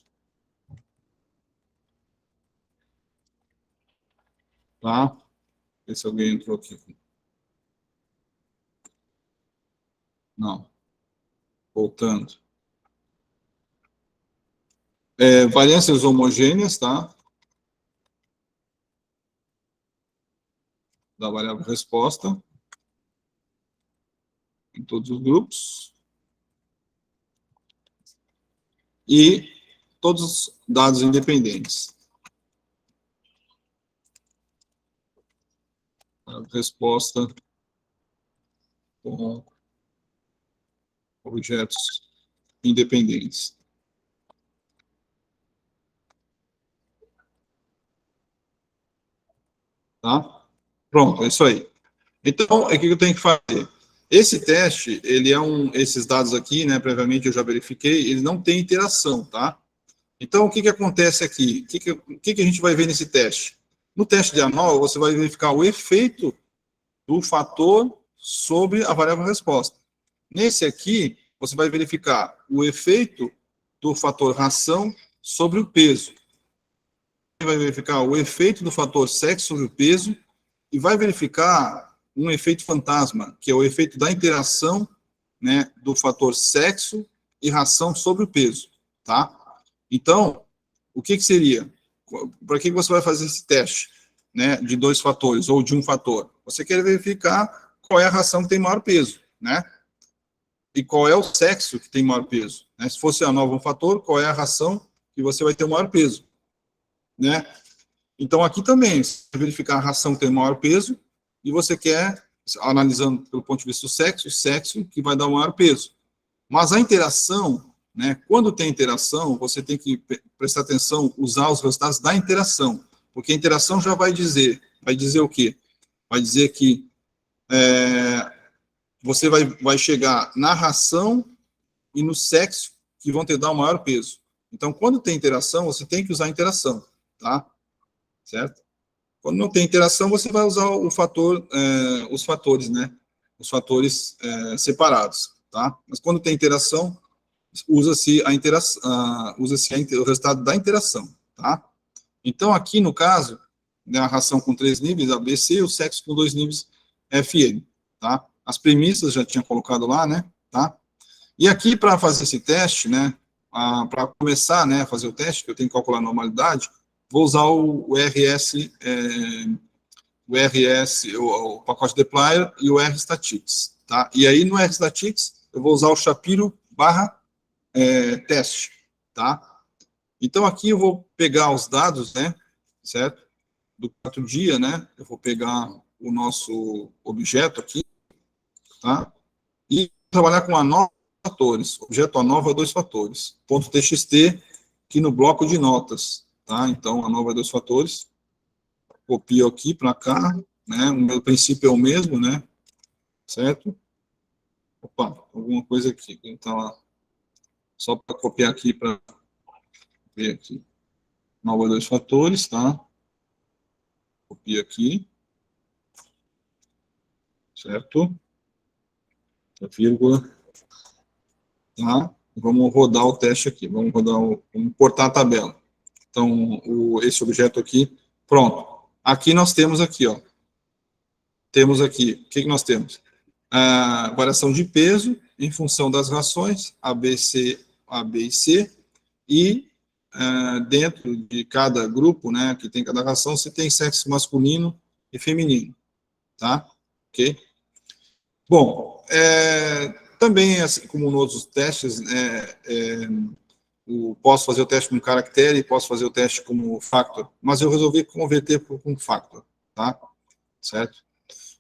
Tá? Ver se alguém entrou aqui. Não. Voltando. Variâncias homogêneas, tá? Da variável resposta em todos os grupos. E todos os dados independentes. A resposta com objetos independentes. Tá? Pronto, é isso aí. Então, o que eu tenho que fazer? Esse teste, ele é esses dados aqui, né, previamente eu já verifiquei, ele não tem interação, tá? Então, o que acontece aqui? O que a gente vai ver nesse teste? No teste de ANOVA, você vai verificar o efeito do fator sobre a variável resposta. Nesse aqui, você vai verificar o efeito do fator ração sobre o peso. Você vai verificar o efeito do fator sexo sobre o peso e vai verificar um efeito fantasma, que é o efeito da interação, né, do fator sexo e ração sobre o peso, tá? Então, o que seria? Para que você vai fazer esse teste, né, de 2 fatores ou de um fator? Você quer verificar qual é a ração que tem maior peso, né? E qual é o sexo que tem maior peso, né? Se fosse a nova um fator, qual é a ração que você vai ter o maior peso, né? Então, aqui também, você vai verificar a ração que tem maior peso e você quer, analisando pelo ponto de vista do sexo, o sexo que vai dar o maior peso. Mas a interação, né, quando tem interação, você tem que prestar atenção, usar os resultados da interação, porque a interação já vai dizer o quê? Vai dizer que você vai chegar na ração e no sexo que vão te dar o maior peso. Então, quando tem interação, você tem que usar a interação, tá? Certo? Quando não tem interação, você vai usar o fator, os fatores, né? Os fatores separados, tá? Mas quando tem interação, usa-se o resultado da interação, tá? Então, aqui no caso, né, a ração com 3 níveis, ABC, o sexo com 2 níveis, FN, tá? As premissas já tinha colocado lá, né? Tá? E aqui, para fazer esse teste, né, para começar, né, a fazer o teste, que eu tenho que calcular a normalidade, vou usar o RS, o pacote dplyr e o rstatics, tá? E aí, no rstatics, eu vou usar o Shapiro barra teste, tá? Então, aqui eu vou pegar os dados, né, certo? Do 4 dia, né, eu vou pegar o nosso objeto aqui, tá? E trabalhar com a nova fatores, objeto ANOVA 2 fatores, ponto .txt, aqui no bloco de notas, tá? Então, ANOVA 2 fatores, copio aqui para cá, né? O meu princípio é o mesmo, né? Certo? Opa, alguma coisa aqui. Então, só para copiar aqui para ver aqui. ANOVA 2 fatores, tá? Copia aqui. Certo? Vírgula. Tá? Vamos rodar o teste aqui. Vamos importar a tabela. Então, esse objeto aqui, pronto. Aqui nós temos aqui, ó. Temos aqui, o que nós temos? A variação de peso em função das rações, A, B e C, e dentro de cada grupo, né, que tem cada ração, você tem sexo masculino e feminino, tá? Ok? Bom, também, assim como nos outros testes, posso fazer o teste com caractere, posso fazer o teste como factor, mas eu resolvi converter com factor, tá? Certo?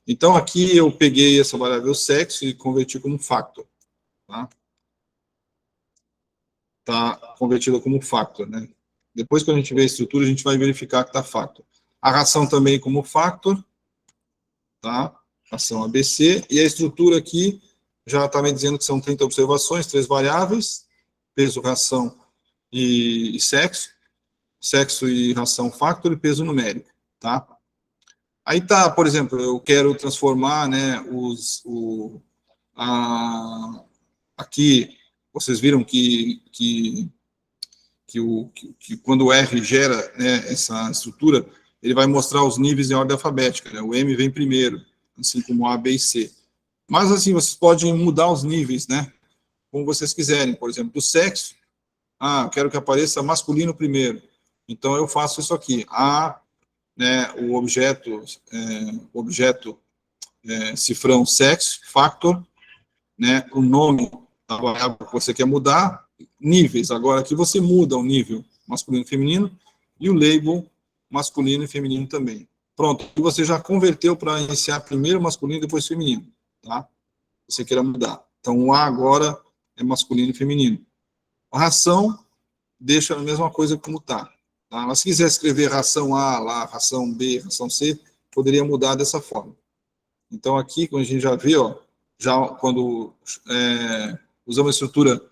Então, aqui eu peguei essa variável sexo e converti como factor, tá? Tá convertida como factor, né? Depois que a gente vê a estrutura, a gente vai verificar que está factor. A ração também como factor, tá? Ração ABC, e a estrutura aqui já está me dizendo que são 30 observações, 3 variáveis, peso, ração e sexo e ração factor e peso numérico, tá? Aí tá, por exemplo, eu quero transformar, né, aqui, vocês viram que quando o R gera, né, essa estrutura, ele vai mostrar os níveis em ordem alfabética, né? O M vem primeiro, assim como A, B e C. Mas, assim, vocês podem mudar os níveis, né, como vocês quiserem. Por exemplo, do sexo, eu quero que apareça masculino primeiro. Então, eu faço isso aqui. Né, o objeto cifrão sexo, factor, né, o nome da variável que você quer mudar, níveis. Agora, aqui você muda o nível masculino e feminino e o label masculino e feminino também. Pronto, e você já converteu para iniciar primeiro masculino e depois feminino, tá? Você queira mudar. Então, o A agora é masculino e feminino. A ração deixa a mesma coisa como está. Tá? Mas se quiser escrever ração A lá, ração B, ração C, poderia mudar dessa forma. Então, aqui, como a gente já viu, ó, já quando usamos a estrutura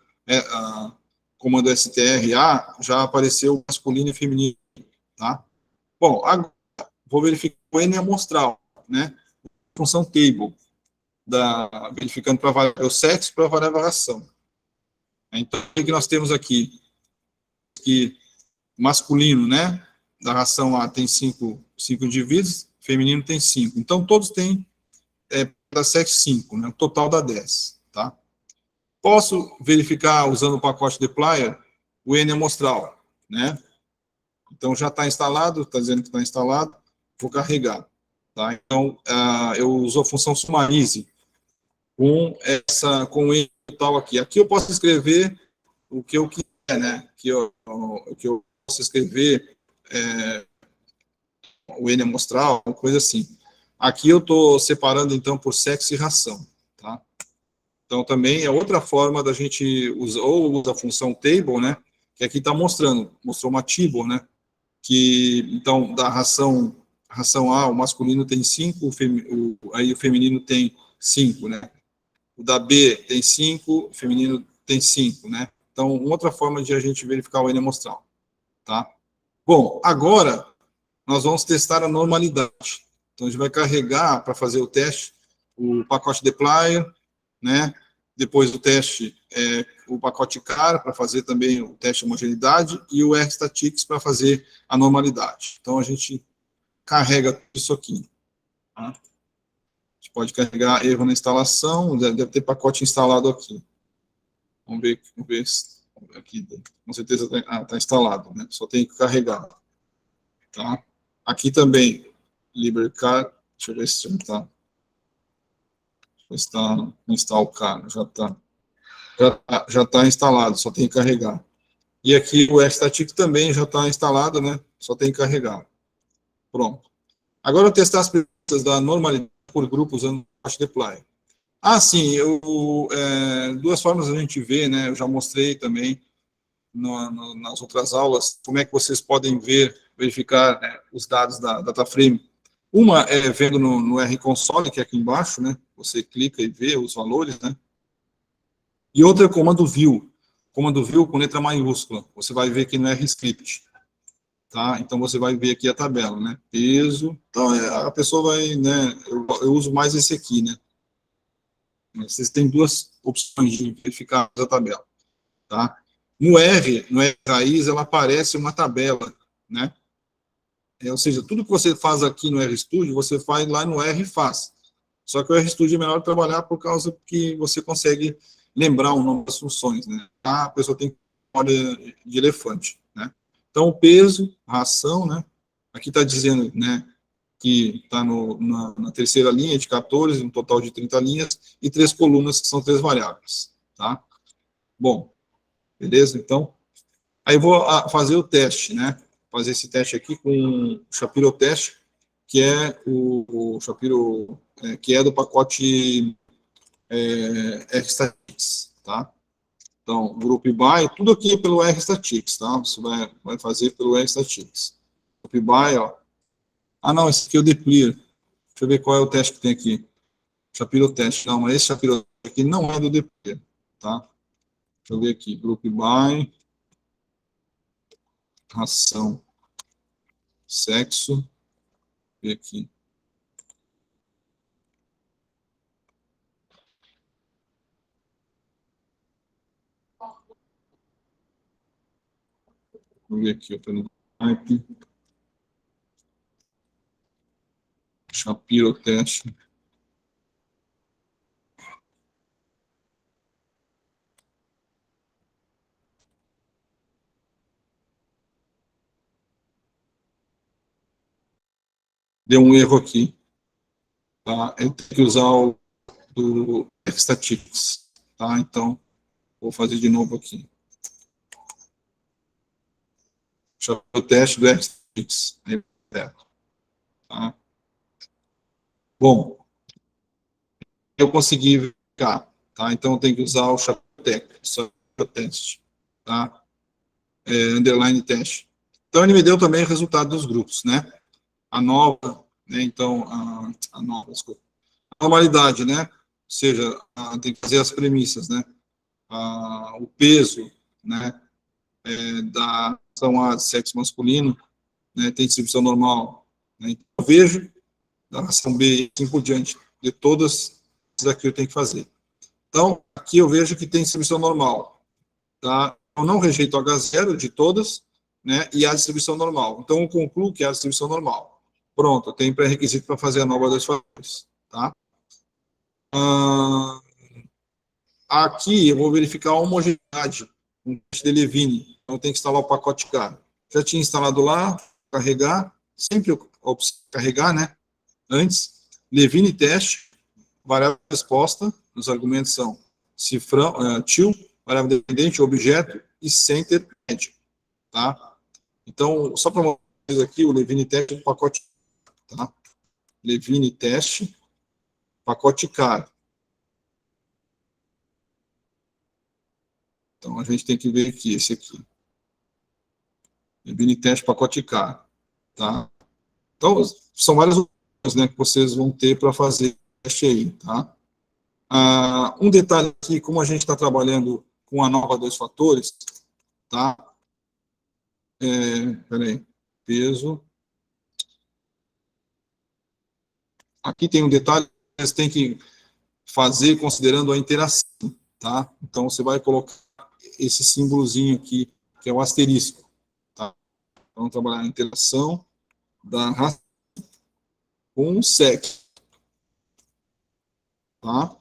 comando STRA, já apareceu masculino e feminino, tá? Bom, agora vou verificar o N amostral, né? Função table, verificando para a variável sexo para a variável ração. Então, o que nós temos aqui? Que masculino, né? Da ração A tem 5 indivíduos, feminino tem 5. Então, todos têm para sexo 5, né? O total dá 10, tá? Posso verificar, usando o pacote dplyr, o N amostral, né? Então, já está instalado, está dizendo que está instalado, vou carregar, tá? Então, eu uso a função sumarize com o N total aqui. Aqui eu posso escrever o que eu quiser, né? O que eu posso escrever, o N amostral, uma coisa assim. Aqui eu estou separando, então, por sexo e ração, tá? Então, também é outra forma da gente usar, ou usa a função table, né? Que aqui está mostrou uma table, né? Que, então, da ração A, o masculino tem 5, aí o feminino tem 5, né? O da B tem 5, o feminino tem 5, né? Então, outra forma de a gente verificar o N amostral, tá? Bom, agora nós vamos testar a normalidade. Então, a gente vai carregar para fazer o teste o pacote dplyr, né? Depois do teste, o pacote car para fazer também o teste de homogeneidade e o rstatics para fazer a normalidade. Então, a gente carrega isso aqui. Tá? A gente pode carregar erro na instalação, deve ter pacote instalado aqui. Vamos ver aqui, com certeza está instalado, né? Só tem que carregar, tá? Aqui também, LibreCAD, deixa eu ver se está install car, já está instalado, só tem que carregar. E aqui o Xstatic também já está instalado, né? Só tem que carregar. Pronto. Agora eu vou testar as perguntas da normalidade por grupo usando o Flash Deploy. Sim, duas formas a gente vê, né? Eu já mostrei também nas outras aulas como é que vocês podem verificar, né, os dados da DataFrame. Uma é vendo no R-Console, que é aqui embaixo, né? Você clica e vê os valores, né? E outra é comando view. Comando view com letra maiúscula. Você vai ver aqui no R-Script. Tá? Então, você vai ver aqui a tabela, né? Peso. Então, a pessoa vai, né? Eu uso mais esse aqui, né? Vocês têm duas opções de verificar a tabela, tá? No R raiz, ela aparece uma tabela, né? Ou seja, tudo que você faz aqui no RStudio, você faz lá no R faz. Só que o RStudio é melhor trabalhar por causa que você consegue lembrar o nome das funções, né? A pessoa tem memória de elefante, né? Então, o peso, a ração, né? Aqui está dizendo, né, que está na terceira linha de 14, um total de 30 linhas, e 3 colunas, que são 3 variáveis, tá? Bom, beleza? Então, aí eu vou fazer o teste, né? Fazer esse teste aqui com o Shapiro Teste, que é o Shapiro, que é do pacote RStatics, tá? Então, Group By, tudo aqui é pelo RStatics, tá? Você vai fazer pelo RStatics. Group By, ó. Não, esse aqui é o Deplear. Deixa eu ver qual é o teste que tem aqui. Shapiro Teste. Não, mas esse Shapiro aqui não é do Deplear, tá? Deixa eu ver aqui. Group By, ração, sexo, ver aqui. Vou ver aqui, pelo type. Shapiro Teste. Deu um erro aqui, tá? Eu tenho que usar o do Statistics, tá? Então, vou fazer de novo aqui. Shapiro Teste do Statistics. Tá? Bom, eu consegui verificar, tá? Então, eu tenho que usar o Shapiro Teste, tá? Underline teste. Então, ele me deu também o resultado dos grupos, né? A nova, né? Então, a nova, desculpa. A normalidade, né? Ou seja, tem que fazer as premissas, né? O peso, né? Da ação A de sexo masculino, né? Tem distribuição normal. Né? Então, eu vejo da ação B e assim por diante. De todas, isso aqui eu tenho que fazer. Então, aqui eu vejo que tem distribuição normal, tá? Eu não rejeito H0 de todas, né? E a distribuição normal. Então, eu concluo que é a distribuição normal. Pronto, eu tenho pré-requisito para fazer a nova das fatores, tá? Aqui eu vou verificar a homogeneidade, um teste de Levine. Então, tem que instalar o pacote K. Já tinha instalado lá, carregar, sempre opção carregar, né? Antes, Levine teste, variável resposta, os argumentos são cifrão, til, variável dependente, objeto e center médio, tá? Então, só para mostrar aqui, o Levine teste é um pacote, tá? Levine teste, pacote car. Então, a gente tem que ver aqui, esse aqui. Levine teste, pacote car, tá? Então, são várias opções, né, que vocês vão ter para fazer o teste aí, tá? Um detalhe aqui, como a gente está trabalhando com a nova dois fatores, tá? Peraí, peso. Aqui tem um detalhe que você tem que fazer considerando a interação, tá? Então, você vai colocar esse símbolozinho aqui, que é o asterisco, tá? Vamos trabalhar a interação da raça com o sexo, tá?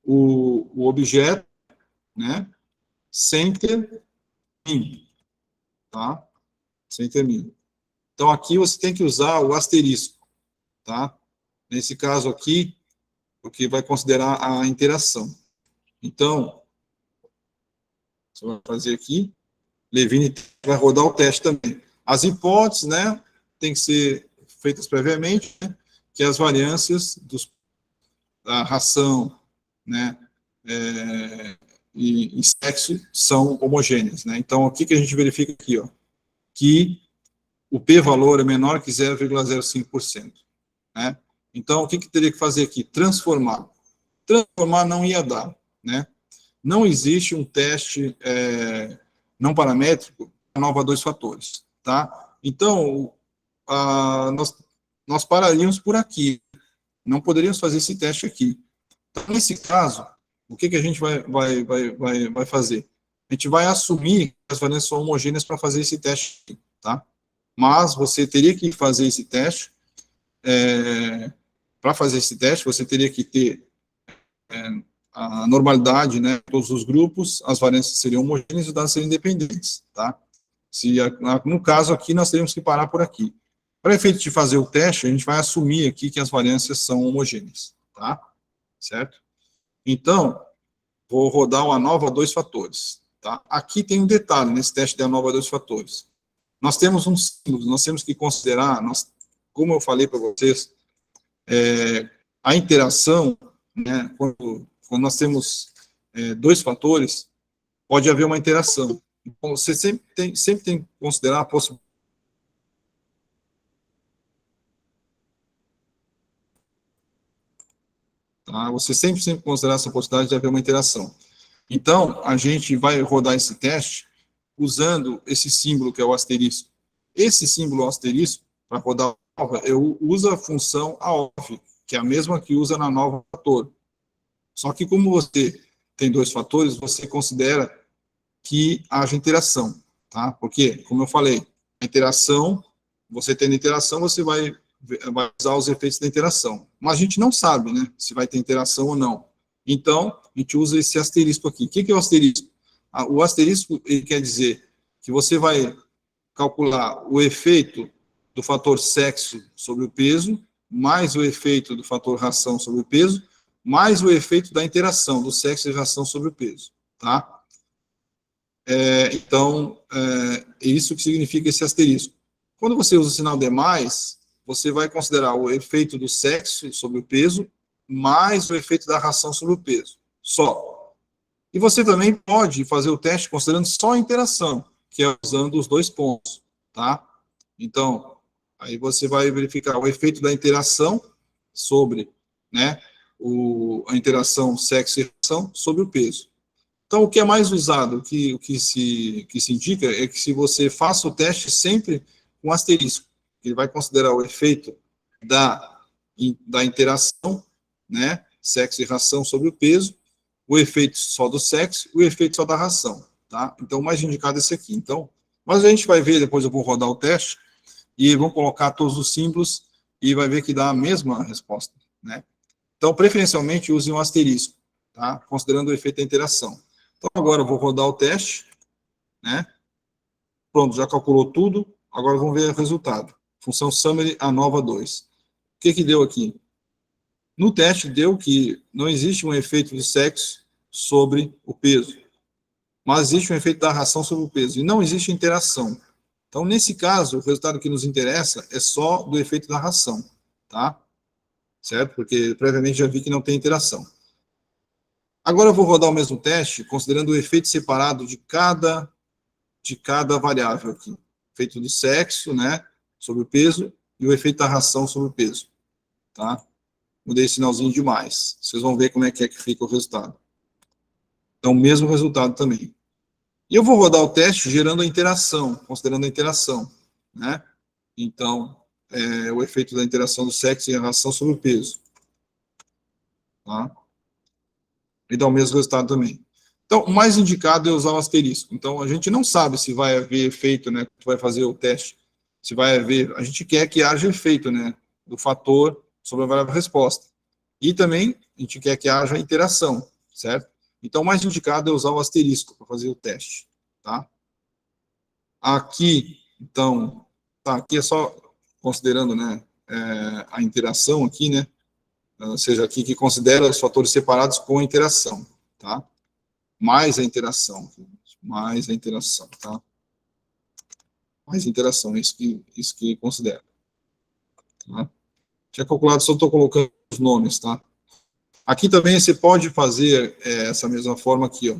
O objeto, né? Sem ter mínimo, tá? Sem ter mínimo. Então, aqui você tem que usar o asterisco, tá? Nesse caso aqui, porque vai considerar a interação. Então, você vai fazer aqui, Levine vai rodar o teste também. As hipóteses, né, tem que ser feitas previamente, né, que as variâncias da ração, né, e sexo são homogêneas, né? Então, o que a gente verifica aqui, ó? Que o p-valor é menor que 0,05%, né? Então, o que teria que fazer aqui? Transformar. Transformar não ia dar, né? Não existe um teste não paramétrico para nova dois fatores, tá? Então, nós pararíamos por aqui. Não poderíamos fazer esse teste aqui. Então, nesse caso, o que a gente vai fazer? A gente vai assumir que as variâncias são homogêneas para fazer esse teste aqui, tá? Mas você teria que fazer esse teste, para fazer esse teste, você teria que ter a normalidade, né, todos os grupos, as variâncias seriam homogêneas e os dados seriam independentes, tá? No caso aqui, nós teríamos que parar por aqui. Para efeito de fazer o teste, a gente vai assumir aqui que as variâncias são homogêneas, tá? Certo? Então, vou rodar o ANOVA dois fatores, tá? Aqui tem um detalhe nesse teste de ANOVA dois fatores. Nós temos um símbolo, nós temos que considerar, como eu falei para vocês, a interação, né, quando nós temos dois fatores, pode haver uma interação. Então, você sempre tem que considerar a possibilidade. Tá? Você sempre considerar essa possibilidade de haver uma interação. Então, a gente vai rodar esse teste usando esse símbolo que é o asterisco. Esse símbolo asterisco, para rodar a nova, eu uso a função AOF, que é a mesma que usa na nova fator. Só que como você tem dois fatores, você considera que haja interação, tá? Porque, como eu falei, a interação, você tendo interação, você vai usar os efeitos da interação. Mas a gente não sabe, né, se vai ter interação ou não. Então, a gente usa esse asterisco aqui. O que é o asterisco? O asterisco, ele quer dizer que você vai calcular o efeito do fator sexo sobre o peso, mais o efeito do fator ração sobre o peso, mais o efeito da interação do sexo e ração sobre o peso, tá? Então, é isso que significa esse asterisco. Quando você usa o sinal demais, você vai considerar o efeito do sexo sobre o peso, mais o efeito da ração sobre o peso, só. E você também pode fazer o teste considerando só a interação, que é usando os dois pontos, tá? Então, aí você vai verificar o efeito da interação sobre, né, a interação sexo e ração sobre o peso. Então, o que é mais usado, o que se indica é que se você faça o teste sempre com asterisco, ele vai considerar o efeito da interação, né, sexo e ração sobre o peso, o efeito só do sexo e o efeito só da ração, tá? Então, o mais indicado é esse aqui. Então, mas a gente vai ver, depois eu vou rodar o teste, e vamos colocar todos os símbolos, e vai ver que dá a mesma resposta, né? Então, preferencialmente, use um asterisco, tá? Considerando o efeito da interação. Então, agora eu vou rodar o teste, né? Pronto, já calculou tudo. Agora vamos ver o resultado. Função summary ANOVA 2. O que deu aqui? No teste deu que não existe um efeito de sexo sobre o peso, mas existe um efeito da ração sobre o peso, e não existe interação. Então, nesse caso, o resultado que nos interessa é só do efeito da ração, tá? Certo? Porque previamente já vi que não tem interação. Agora eu vou rodar o mesmo teste, considerando o efeito separado de cada variável aqui. Efeito do sexo, né, sobre o peso, e o efeito da ração sobre o peso. Tá? Mudei esse sinalzinho de mais. Vocês vão ver como é que fica o resultado. Então, o mesmo resultado também. E eu vou rodar o teste gerando a interação, considerando a interação. Né? Então, o efeito da interação do sexo e a ração sobre o peso. Tá? E dá o mesmo resultado também. Então, o mais indicado é usar o asterisco. Então, a gente não sabe se vai haver efeito, né, que vai fazer o teste, se vai haver, a gente quer que haja efeito, né, do fator sobre a variável resposta. E também, a gente quer que haja interação, certo? Então, o mais indicado é usar o asterisco para fazer o teste, tá? Aqui, então, tá, aqui é só considerando, né, a interação aqui, né, ou seja, aqui que considera os fatores separados com a interação, tá? Mais a interação, tá? Mais interação, é isso que considera, tá? Já calculado, só estou colocando os nomes, tá? Aqui também você pode fazer essa mesma forma aqui, ó,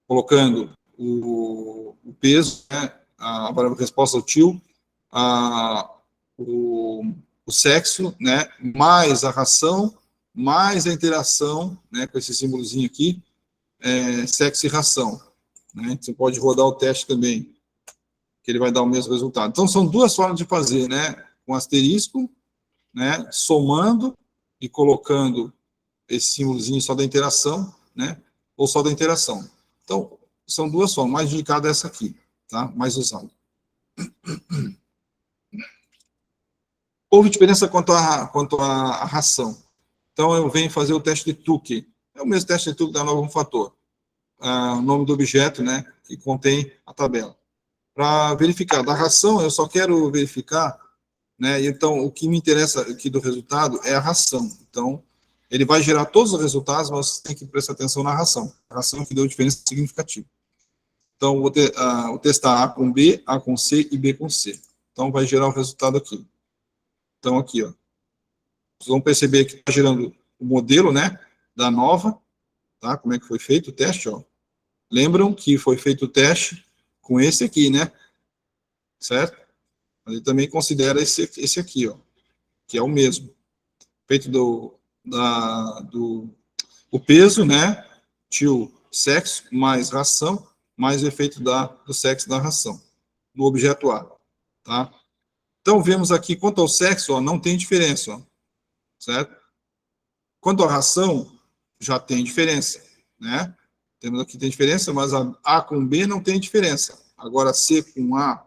colocando o peso, né, a variável resposta ao tio, o, o sexo, né, mais a ração, mais a interação, né, com esse símbolozinho aqui, sexo e ração. Né? Você pode rodar o teste também, que ele vai dar o mesmo resultado. Então, são duas formas de fazer, né? Com asterisco, né, somando e colocando esse símbolozinho só da interação, né, ou só da interação. Então, são duas formas, mais indicada essa aqui, tá? Mais usada. Houve diferença quanto à ração. Então, eu venho fazer o teste de Tukey. É o mesmo teste de Tukey da nova um fator. O nome do objeto, né, que contém a tabela. Para verificar da ração, eu só quero verificar, né, então, o que me interessa aqui do resultado é a ração. Então, ele vai gerar todos os resultados, mas você tem que prestar atenção na ração. A ração que deu diferença significativa. Então, vou testar A com B, A com C e B com C. Então, vai gerar o resultado aqui. Então, aqui, ó. Vocês vão perceber que está gerando o modelo, né, da nova, tá? Como é que foi feito o teste, ó. Lembram que foi feito o teste com esse aqui, né? Certo? Ele também considera esse aqui, ó, que é o mesmo. Feito o peso, né? Tio sexo mais ração, mais o efeito do sexo da ração, no objeto A, tá? Então, vemos aqui, quanto ao sexo, ó, não tem diferença, ó, certo? Quanto à ração, já tem diferença, né? Temos aqui tem diferença, mas A com B não tem diferença. Agora, C com A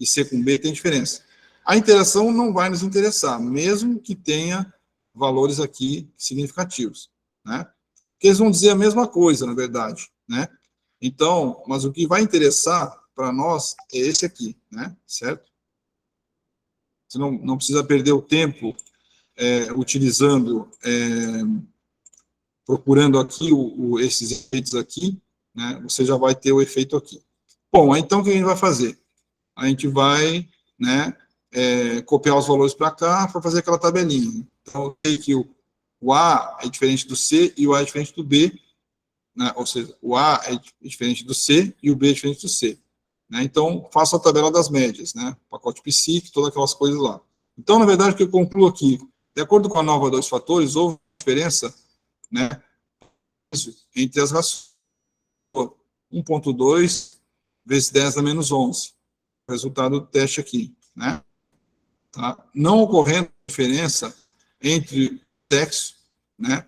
e C com B tem diferença. A interação não vai nos interessar, mesmo que tenha valores aqui significativos, né? Porque eles vão dizer a mesma coisa, na verdade, né? Então, mas o que vai interessar para nós é esse aqui, né? Certo? Você não precisa perder o tempo utilizando, procurando aqui esses efeitos aqui, né? Você já vai ter o efeito aqui. Bom, então o que a gente vai fazer? A gente vai, né, copiar os valores para cá para fazer aquela tabelinha. Então, eu sei que o A é diferente do C e o A é diferente do B, né? Ou seja, o A é diferente do C e o B é diferente do C. Né? Então, faço a tabela das médias, né? Pacote psique, todas aquelas coisas lá. Então, na verdade, o que eu concluo aqui, de acordo com a nova dois fatores, houve diferença, né, entre as rações. 1,2 vezes 10 a menos 11. O resultado do teste aqui, né? Tá? Não ocorrendo diferença entre sexo, né,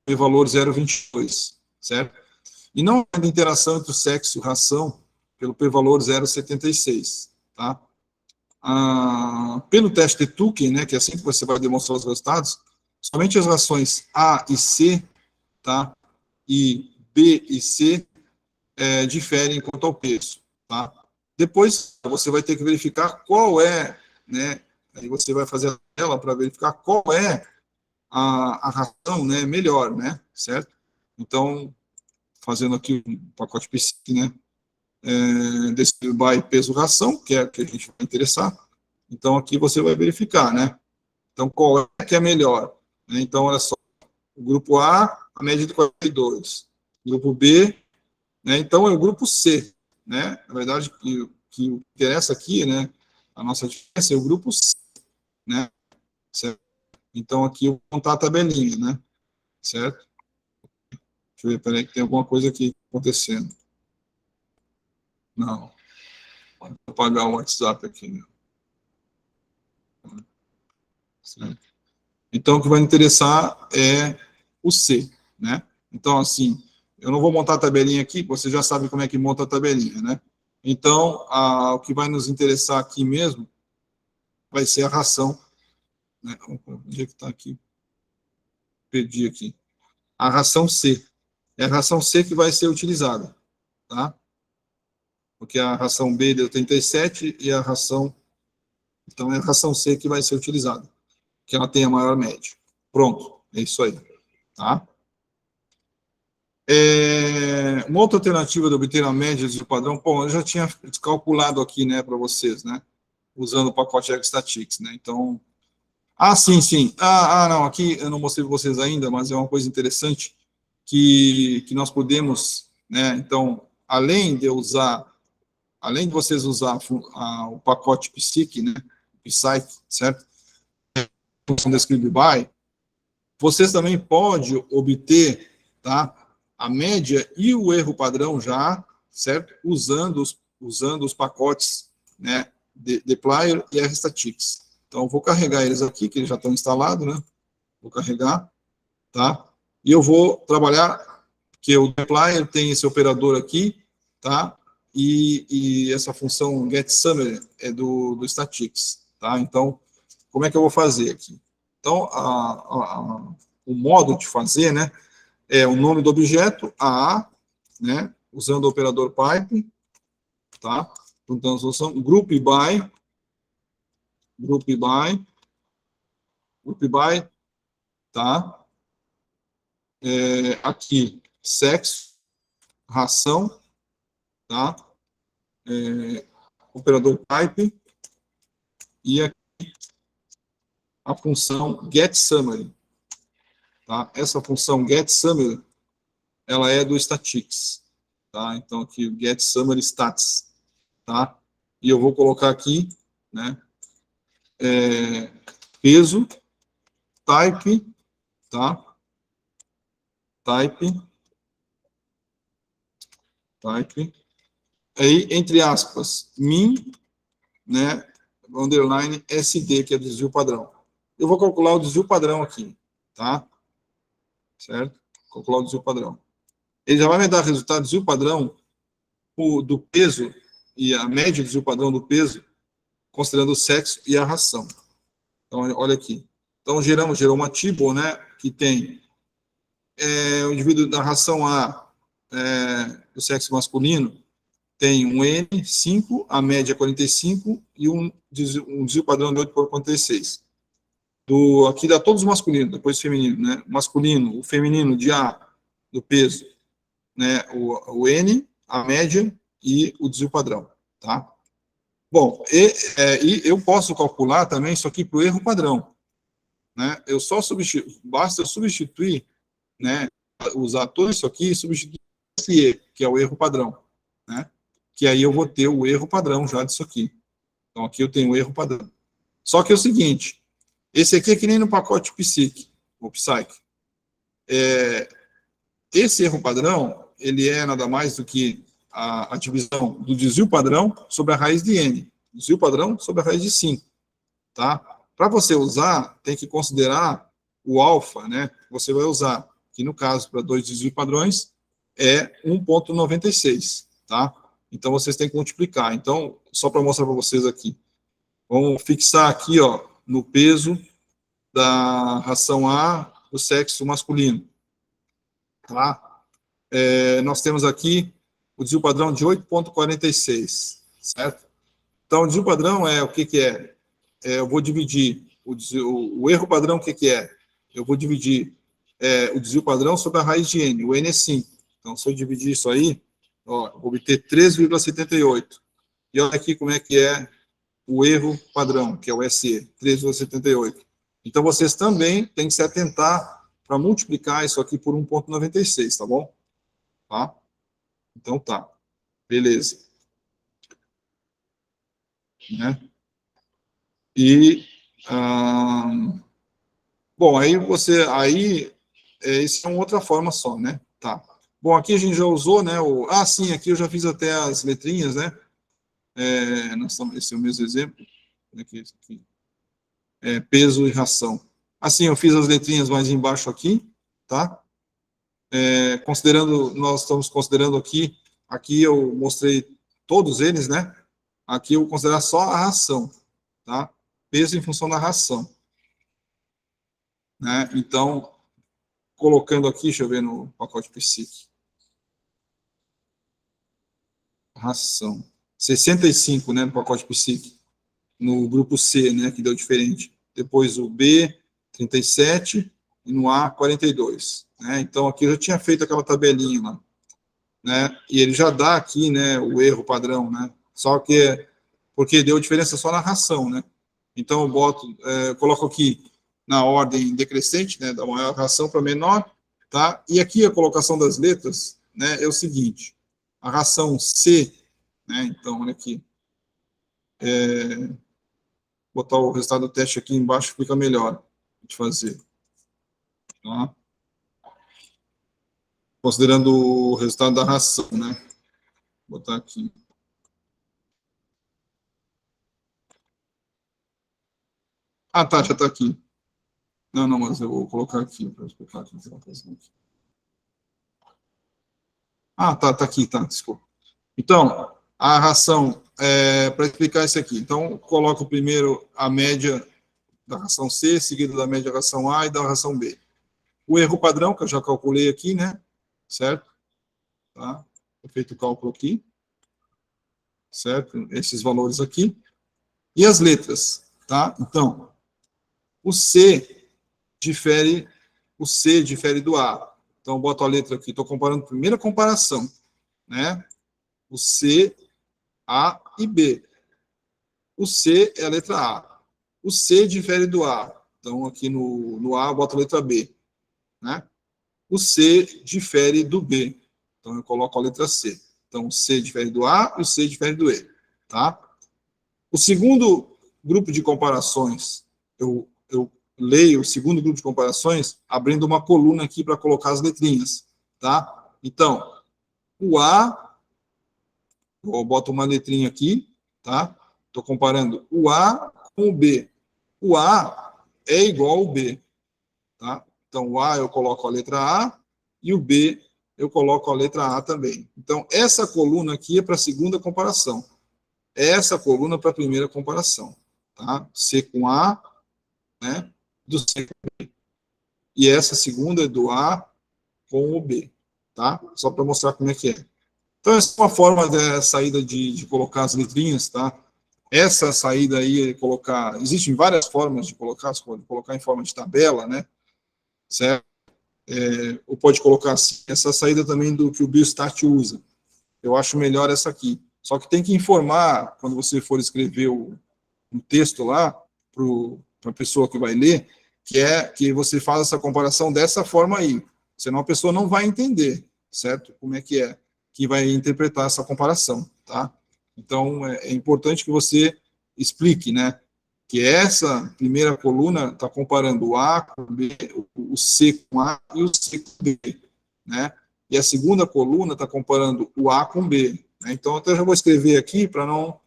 e valor 0,22, certo? E não há interação entre o sexo e ração pelo p-valor 0,76, tá? Pelo teste de Tukey, né, que é assim que você vai demonstrar os resultados, somente as rações A e C, tá, e B e C diferem quanto ao peso, tá? Depois, você vai ter que verificar qual é, né, aí você vai fazer ela para verificar qual é a ração, né, melhor, né, certo? Então, fazendo aqui um pacote psique, né, decidido by peso-ração, que é o que a gente vai interessar. Então, aqui você vai verificar, né? Então, qual é que é melhor? Então, olha só, o grupo A, a média de 42. Grupo B, né? Então, é o grupo C, né? Na verdade, que interessa aqui, né? A nossa diferença é o grupo C, né? Certo? Então, aqui eu vou montar a tabelinha, né? Certo? Deixa eu ver, peraí, que tem alguma coisa aqui acontecendo. Não. Vou apagar o WhatsApp aqui, né? Certo? Então, o que vai interessar é o C, né? Então, assim, eu não vou montar a tabelinha aqui, você já sabe como é que monta a tabelinha, né? Então, o que vai nos interessar aqui mesmo vai ser a ração, né? Onde é que está aqui? Perdi aqui. A ração C, é a ração C que vai ser utilizada, tá? Porque a ração B deu 37 e a ração... Então, é a ração C que vai ser utilizada, que ela tem a maior média. Pronto, é isso aí, tá? Uma outra alternativa de obter a média do padrão, bom, eu já tinha calculado aqui, né, para vocês, né, usando o pacote Xstatics, né, então... sim. Não, aqui eu não mostrei para vocês ainda, mas é uma coisa interessante que nós podemos, né, então, além de vocês usar o pacote Psyche, né, Psyche, certo? Função describe by, vocês também podem obter, tá, a média e o erro padrão já, certo? Usando os pacotes, né, dplyr e rstatics. Então, eu vou carregar eles aqui, que eles já estão instalados, né? Vou carregar, tá? E eu vou trabalhar, que o dplyr tem esse operador aqui, tá? E essa função getSummary é do statics, tá? Então, como é que eu vou fazer aqui? Então, o modo de fazer, né, é o nome do objeto, a, né, usando o operador pipe, tá? Então, a solução group by, tá? Aqui, sexo, ração, tá? Operador pipe, e aqui a função getSummary, tá? Essa função getSummary, ela é do statics, tá? Então, aqui, o getSummary stats, tá? E eu vou colocar aqui, né, peso, type, tá? Type, aí, entre aspas, min, né, underline SD, que é o desvio padrão. Eu vou calcular o desvio padrão aqui, tá? Certo? Calcular o desvio padrão. Ele já vai me dar resultado do desvio padrão do peso e a média do desvio padrão do peso, considerando o sexo e a ração. Então, olha aqui. Então, gerou uma table, né, que tem o indivíduo da ração A, do sexo masculino, tem um N, 5, a média 45 e um desvio padrão de 8 por 46. Aqui dá todos os masculinos, depois feminino, né? Masculino, o feminino de A, do peso, né? O N, a média e o desvio padrão, tá? Bom, e eu posso calcular também isso aqui para o erro padrão, né? Basta eu substituir, né? Usar tudo isso aqui e substituir esse E, que é o erro padrão, né? Que aí eu vou ter o erro padrão já disso aqui. Então, aqui eu tenho o erro padrão. Só que é o seguinte, esse aqui é que nem no pacote Psyche, o Psyche. Esse erro padrão, ele é nada mais do que a divisão do desvio padrão sobre a raiz de N. Desvio padrão sobre a raiz de 5. Tá? Para você usar, tem que considerar o alfa, né? Você vai usar, que no caso, para 2 desvios padrões, é 1,96, tá? Então, vocês têm que multiplicar. Então, só para mostrar para vocês aqui. Vamos fixar aqui, ó, no peso da ração A do sexo masculino. Tá? Nós temos aqui o desvio padrão de 8,46, certo? Então, o desvio padrão é o que é? Eu vou dividir o erro padrão, o que é? Eu vou dividir o desvio padrão sobre a raiz de N. O N é 5. Então, se eu dividir isso aí, ó, vou obter 3,78. E olha aqui como é que é o erro padrão, que é o SE, 3,78. Então, vocês também têm que se atentar para multiplicar isso aqui por 1,96, tá bom? Tá? Então, tá. Beleza. Né? E, bom, isso é uma outra forma só, né? Tá. Bom, aqui a gente já usou, né? Sim, aqui eu já fiz até as letrinhas, né? Esse é o mesmo exemplo. Aqui. Peso e ração. Assim, eu fiz as letrinhas mais embaixo aqui, tá? Nós estamos considerando aqui eu mostrei todos eles, né? Aqui eu vou considerar só a ração, tá? Peso em função da ração, né? Então, colocando aqui, deixa eu ver no pacote psique. Ração. 65, né, no pacote psique. No grupo C, né, que deu diferente. Depois o B, 37, e no A, 42. Né? Então, aqui eu já tinha feito aquela tabelinha lá. Né? E ele já dá aqui, né, o erro padrão, né? Só que, porque deu diferença só na ração, né? Então, eu coloco aqui na ordem decrescente, né, da maior ração para menor, tá? E aqui a colocação das letras, né, é o seguinte, a ração C, né, então, olha aqui, botar o resultado do teste aqui embaixo fica melhor de fazer, tá? Considerando o resultado da ração, né? Vou botar aqui. Ah, tá, já está aqui. Não, mas eu vou colocar aqui para explicar aqui. Ah, tá aqui, tá, desculpa. Então, a ração, para explicar isso aqui, então, coloco primeiro a média da ração C, seguido da média da ração A e da ração B. O erro padrão, que eu já calculei aqui, né, certo? Tá? Foi feito o cálculo aqui, certo? Esses valores aqui. E as letras, tá? Então, o C difere do A. Então, eu boto a letra aqui, estou comparando a primeira comparação, né? O C, A e B. O C é a letra A. O C difere do A. Então, aqui no A, eu boto a letra B. Né? O C difere do B. Então, eu coloco a letra C. Então, o C difere do A e o C difere do E. Tá? O segundo grupo de comparações, eu leio o segundo grupo de comparações abrindo uma coluna aqui para colocar as letrinhas. Tá? Então, o A, eu boto uma letrinha aqui, tá? Estou comparando o A com o B. O A é igual ao B, tá? Então, o A eu coloco a letra A e o B eu coloco a letra A também. Então, essa coluna aqui é para a segunda comparação. Essa coluna para a primeira comparação, tá? C com A, né? Do C com B. E essa segunda é do A com o B, tá? Só para mostrar como é que é. Então, essa é uma forma de saída de colocar as letrinhas, tá? Essa saída aí, colocar... Existem várias formas de colocar, você pode colocar em forma de tabela, né? Certo? Ou pode colocar assim, essa saída também do que o Biostat usa. Eu acho melhor essa aqui. Só que tem que informar, quando você for escrever um texto lá, para a pessoa que vai ler, que você faz essa comparação dessa forma aí. Senão a pessoa não vai entender, certo? Como é que vai interpretar essa comparação, tá? Então, é importante que você explique, né? Que essa primeira coluna está comparando o A com o B, o C com A e o C com B, né? E a segunda coluna está comparando o A com B. Né? Então, até já vou escrever aqui para não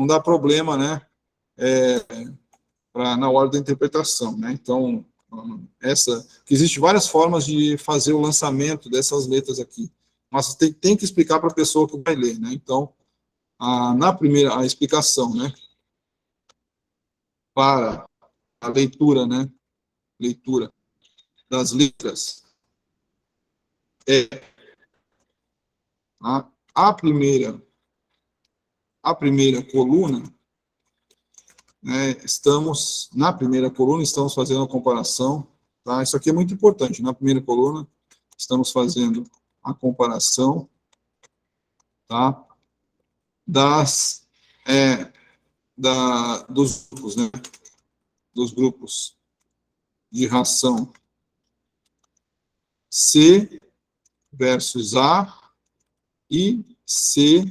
dar problema, né? Na hora da interpretação, né? Então, que existe várias formas de fazer o lançamento dessas letras aqui, mas tem que explicar para a pessoa que vai ler, né? Então, na primeira, a explicação, né? Para a leitura, né? Leitura das letras é a primeira coluna, né? Na primeira coluna estamos fazendo a comparação, tá? Isso aqui é muito importante. Na primeira coluna estamos fazendo a comparação, tá? Dos grupos, né? Dos grupos de ração C versus A e C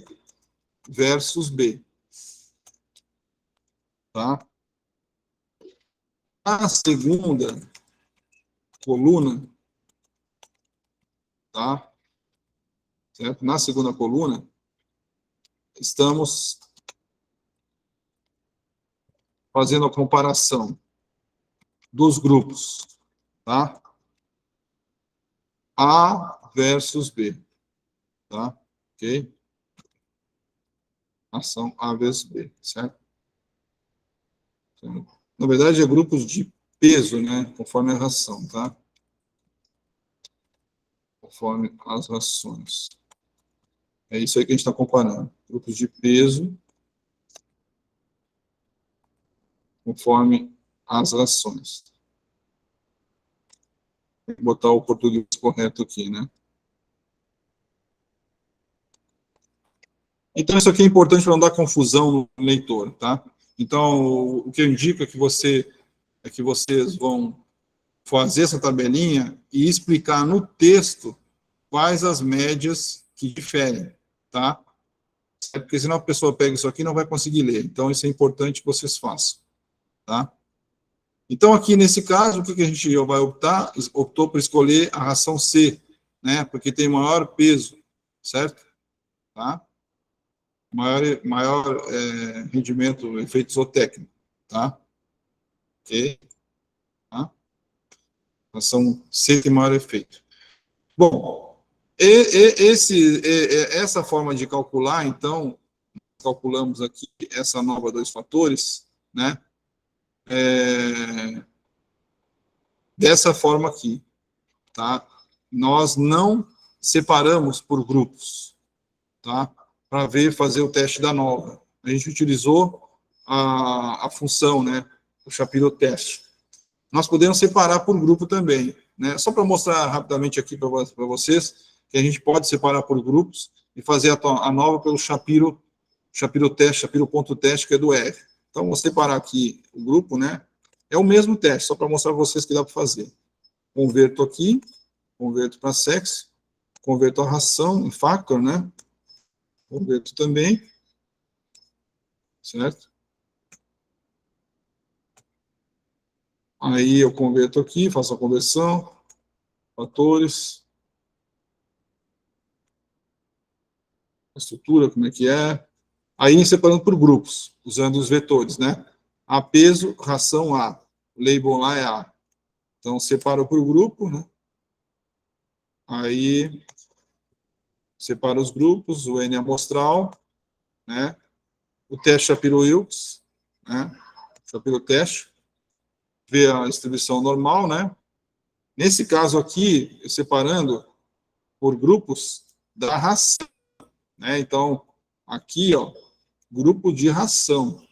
versus B, tá? A segunda coluna, tá? Certo? Na segunda coluna, estamos fazendo a comparação dos grupos, tá? A versus B, tá? Ok? Ação A versus B, certo? Na verdade, é grupos de peso, né? Conforme a ração, tá? conforme as rações. É isso aí que a gente está comparando. Grupos de peso conforme as rações. Vou botar o português correto aqui, né? Então, isso aqui é importante para não dar confusão no leitor, tá? Então, o que eu indico é que vocês vão fazer essa tabelinha e explicar no texto quais as médias que diferem, tá? Porque senão a pessoa pega isso aqui e não vai conseguir ler. Então, isso é importante que vocês façam, tá? Então, aqui nesse caso, o que a gente vai optar? Optou por escolher a ração C, né? Porque tem maior peso, certo? Tá? Maior rendimento, efeito zootécnico, tá? Ok? Tá? Ração C tem maior efeito. Bom, essa forma de calcular, então, calculamos aqui essa nova 2 fatores, né? Dessa forma aqui, tá? Nós não separamos por grupos, tá? Para fazer o teste da nova. A gente utilizou a função, né? O Shapiro teste. Nós podemos separar por grupo também, né? Só para mostrar rapidamente aqui para vocês que a gente pode separar por grupos e fazer a nova pelo Shapiro teste, Shapiro.teste, que é do R. Então, vou separar aqui o grupo, né? É o mesmo teste, só para mostrar para vocês que dá para fazer. Converto aqui, converto para sexo, converto a ração em factor, né? Converto também, certo? Aí eu converto aqui, faço a conversão, fatores, estrutura, como é que é. Aí separando por grupos, usando os vetores, né? A peso, ração A. O label lá é A. Então, separo por grupo, né? Aí, separa os grupos, o N amostral, né? O teste Shapiro-Wilks, né? Shapiro-teste. Vê a distribuição normal, né? Nesse caso aqui, eu separando por grupos da ração, né? Então, aqui, ó, grupo de ração.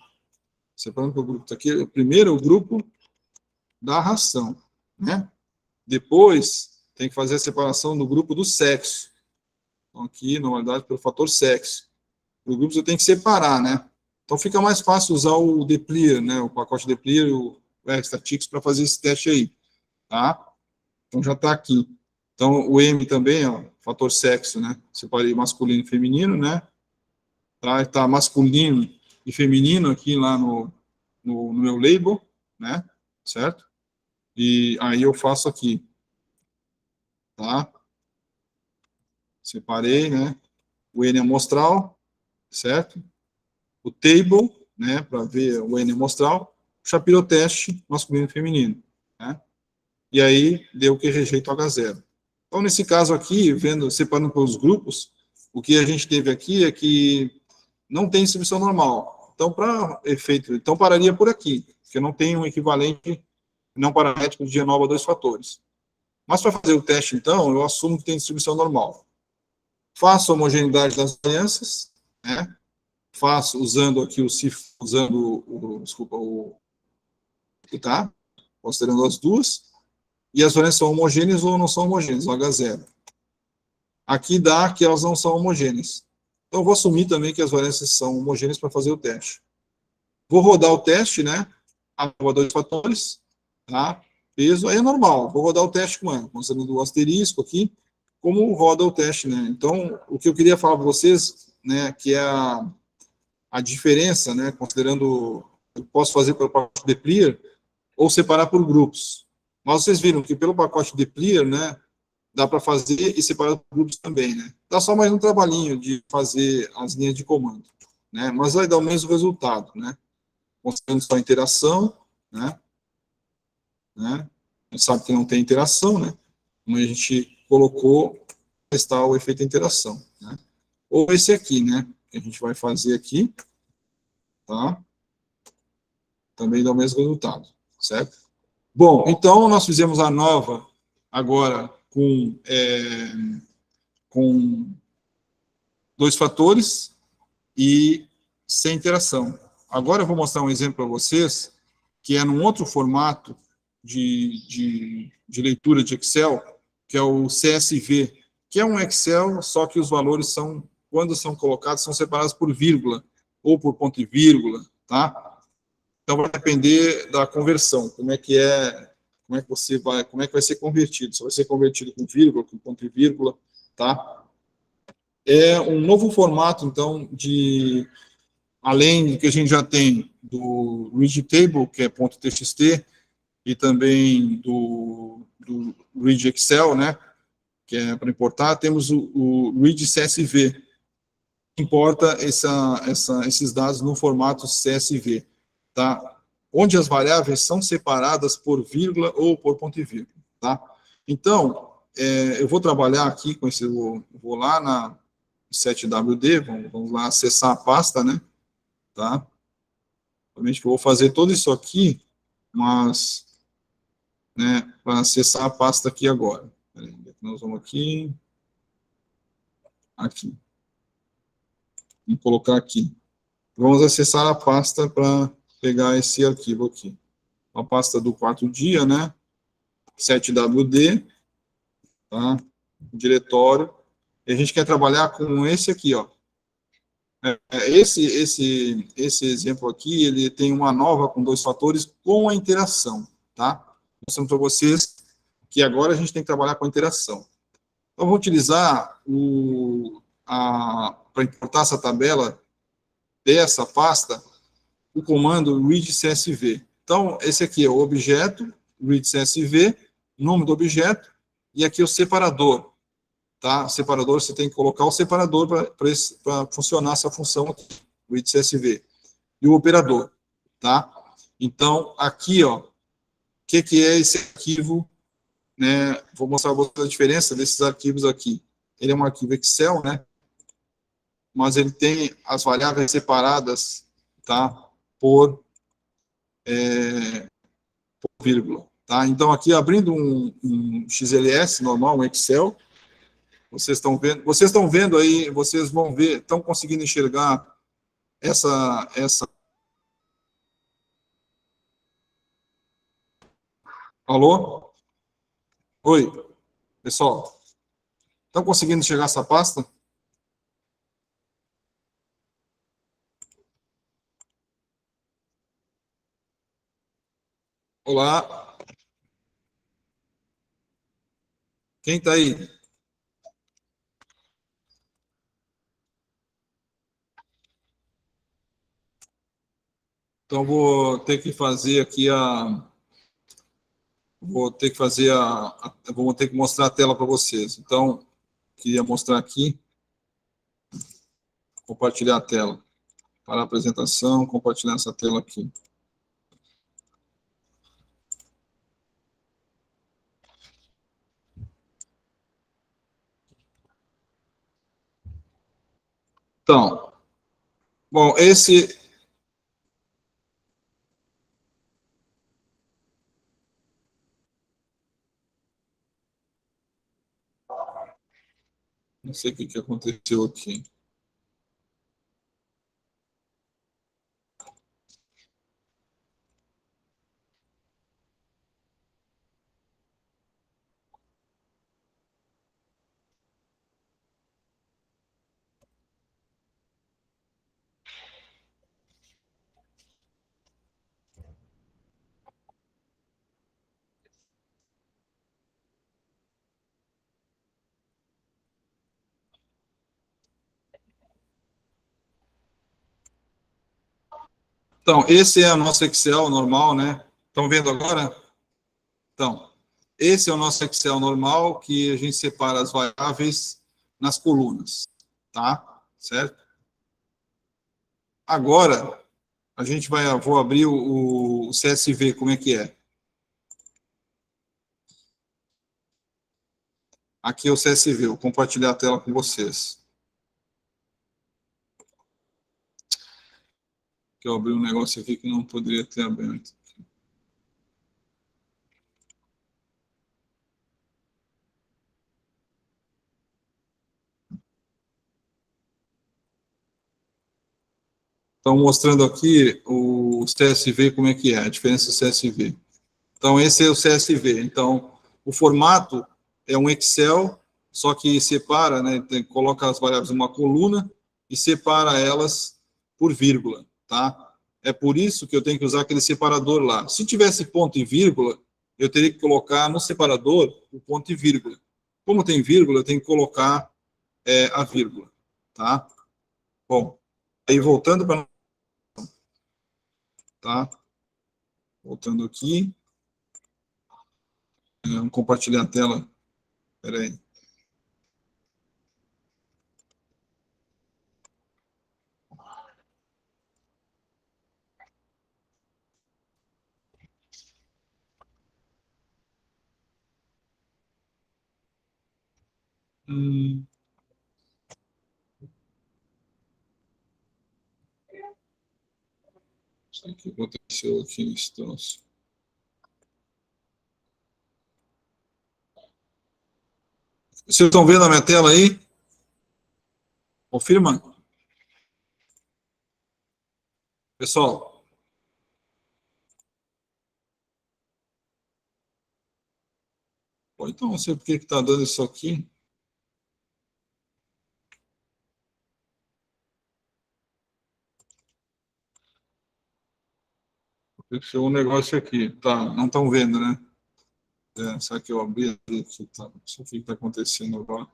Separando por grupo aqui, primeiro o grupo da ração, né? Depois, tem que fazer a separação do grupo do sexo. Então, aqui, normalidade pelo fator sexo. Os grupos eu tenho que separar, né? Então, fica mais fácil usar o Deplir, né? O pacote Deplir e o Exstatix para fazer esse teste aí, tá? Então, já está aqui. Então, o M também, ó, fator sexo, né? Separei masculino e feminino, né? Tá masculino e feminino aqui lá no meu label, né? Certo? E aí eu faço aqui, tá? Separei, né? O N amostral, certo? O table, né? Para ver o N amostral. O Shapiro teste masculino e feminino, né? E aí deu que rejeita o H0. Então, nesse caso aqui, separando pelos grupos, o que a gente teve aqui é que não tem distribuição normal. Então, para efeito, então pararia por aqui, porque não tem um equivalente não paramétrico de Genova a 2 fatores. Mas para fazer o teste, então, eu assumo que tem distribuição normal. Faço a homogeneidade das alianças, né? Faço usando aqui tá? Considerando as duas. E as variâncias são homogêneas ou não são homogêneas, o H0. Aqui dá que elas não são homogêneas. Então, eu vou assumir também que as variâncias são homogêneas para fazer o teste. Vou rodar o teste, né? A 2 fatores, tá? Peso, aí é normal. Vou rodar o teste considerando o asterisco aqui, como roda o teste, né? Então, o que eu queria falar para vocês, né, que é a diferença, né, considerando, eu posso fazer pelo pacote Deplir ou separar por grupos. Mas vocês viram que pelo pacote Deplir, né, dá para fazer e separar por grupos também, né? Dá só mais um trabalhinho de fazer as linhas de comando, né? Mas vai dar o mesmo resultado, né? Considerando só a interação, né? A gente sabe que não tem interação, né? Mas a gente colocou testar o efeito interação, né? Ou esse aqui, né? Que a gente vai fazer aqui, tá? Também dá o mesmo resultado, certo? Bom, então nós fizemos a nova agora com dois fatores e sem interação. Agora eu vou mostrar um exemplo para vocês, que é num outro formato de leitura de Excel, que é o CSV, que é um Excel, só que os valores são, quando são colocados, são separados por vírgula, ou por ponto e vírgula, tá? Então vai depender da conversão, como é que vai ser convertido, se vai ser convertido com vírgula, com ponto e vírgula, tá? É um novo formato, então, além do que a gente já tem do Read Table, que é .txt, e também do Read Excel, né, que é para importar, temos o Read CSV, que importa esses dados no formato CSV, tá? Onde as variáveis são separadas por vírgula ou por ponto e vírgula, tá? Então, eu vou trabalhar aqui com esse, vou lá na 7WD, vamos lá acessar a pasta, né? Tá? Obviamente que eu vou fazer tudo isso aqui, mas, né, para acessar a pasta aqui agora. Peraí, nós vamos aqui, vamos colocar aqui. Vamos acessar a pasta para pegar esse arquivo aqui. A pasta do quarto dia, né? 7WD, tá? Diretório. E a gente quer trabalhar com esse aqui, ó. Esse exemplo aqui, ele tem uma nova com dois fatores com a interação, tá? Mostrando para vocês que agora a gente tem que trabalhar com a interação. Então, eu vou utilizar para importar essa tabela dessa pasta, o comando read CSV. Então, esse aqui é o objeto, read CSV, nome do objeto, e aqui o separador. Tá? Separador, você tem que colocar o separador para funcionar essa função aqui, read CSV. E o operador, tá? Então, aqui, ó, o que é esse arquivo, né? Vou mostrar para vocês a diferença desses arquivos aqui. Ele é um arquivo Excel, né? Mas ele tem as variáveis separadas, tá? Por vírgula, tá? Então, aqui, abrindo um XLS normal, um Excel, vocês estão vendo aí, vocês vão ver, estão conseguindo enxergar essa... Alô? Oi, pessoal. Estão conseguindo enxergar essa pasta? Olá. Quem está aí? Então, vou ter que fazer aqui vou ter que mostrar a tela para vocês. Então, queria mostrar aqui, compartilhar a tela. Para a apresentação, compartilhar essa tela aqui. Então, bom, não sei o que aconteceu aqui. Então, esse é o nosso Excel normal, né? Estão vendo agora? Então, esse é o nosso Excel normal, que a gente separa as variáveis nas colunas, tá? Certo? Agora, vou abrir o CSV, como é que é? Aqui é o CSV, vou compartilhar a tela com vocês. Que eu abri um negócio aqui que não poderia ter aberto. Então, mostrando aqui o CSV, como é que é, a diferença do CSV. Então, esse é o CSV. Então, o formato é um Excel, só que separa, né, coloca as variáveis em uma coluna e separa elas por vírgula, tá? É por isso que eu tenho que usar aquele separador lá. Se tivesse ponto e vírgula, eu teria que colocar no separador o ponto e vírgula. Como tem vírgula, eu tenho que colocar a vírgula, tá? Bom, aí voltando para... Tá? Voltando aqui. Vamos compartilhar a tela. Espera aí. Isso que aconteceu aqui nesse troço. Vocês estão vendo a minha tela aí? Confirma? Pessoal? Bom, então, não sei por que está dando isso aqui. Chegou um negócio aqui. Tá, não estão vendo, né? Será que eu abri aqui? Tá, não sei o que está acontecendo agora.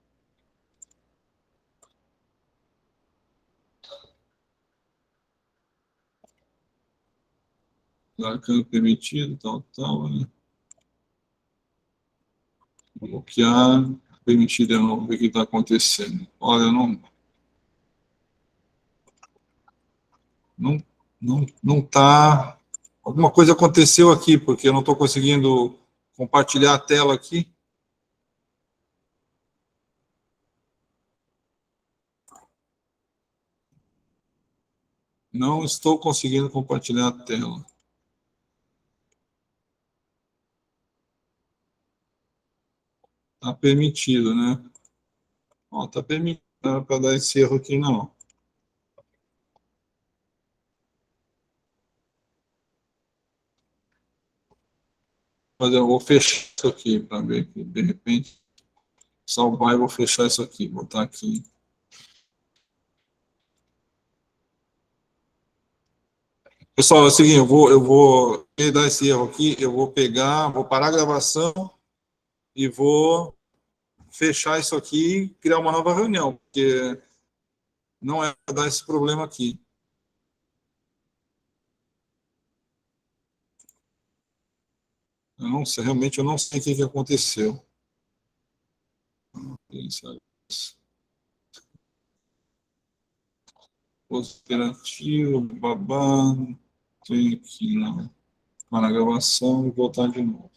Marcando permitido, tal, né? Bloquear, permitido, eu não ver o que está acontecendo. Olha, não tá. Alguma coisa aconteceu aqui, porque eu não estou conseguindo compartilhar a tela aqui. Não estou conseguindo compartilhar a tela. Está permitido, né? Ó, está permitido, não era para dar esse erro aqui, não. Mas eu vou fechar isso aqui para ver que, de repente, salvar e vou fechar isso aqui, botar aqui. Pessoal, é o seguinte, eu vou dar esse erro aqui, eu vou pegar, vou parar a gravação e vou fechar isso aqui e criar uma nova reunião, porque não é para dar esse problema aqui. Eu não sei, realmente eu não sei o que aconteceu. Operativo, babá, tem aqui na gravação e voltar de novo.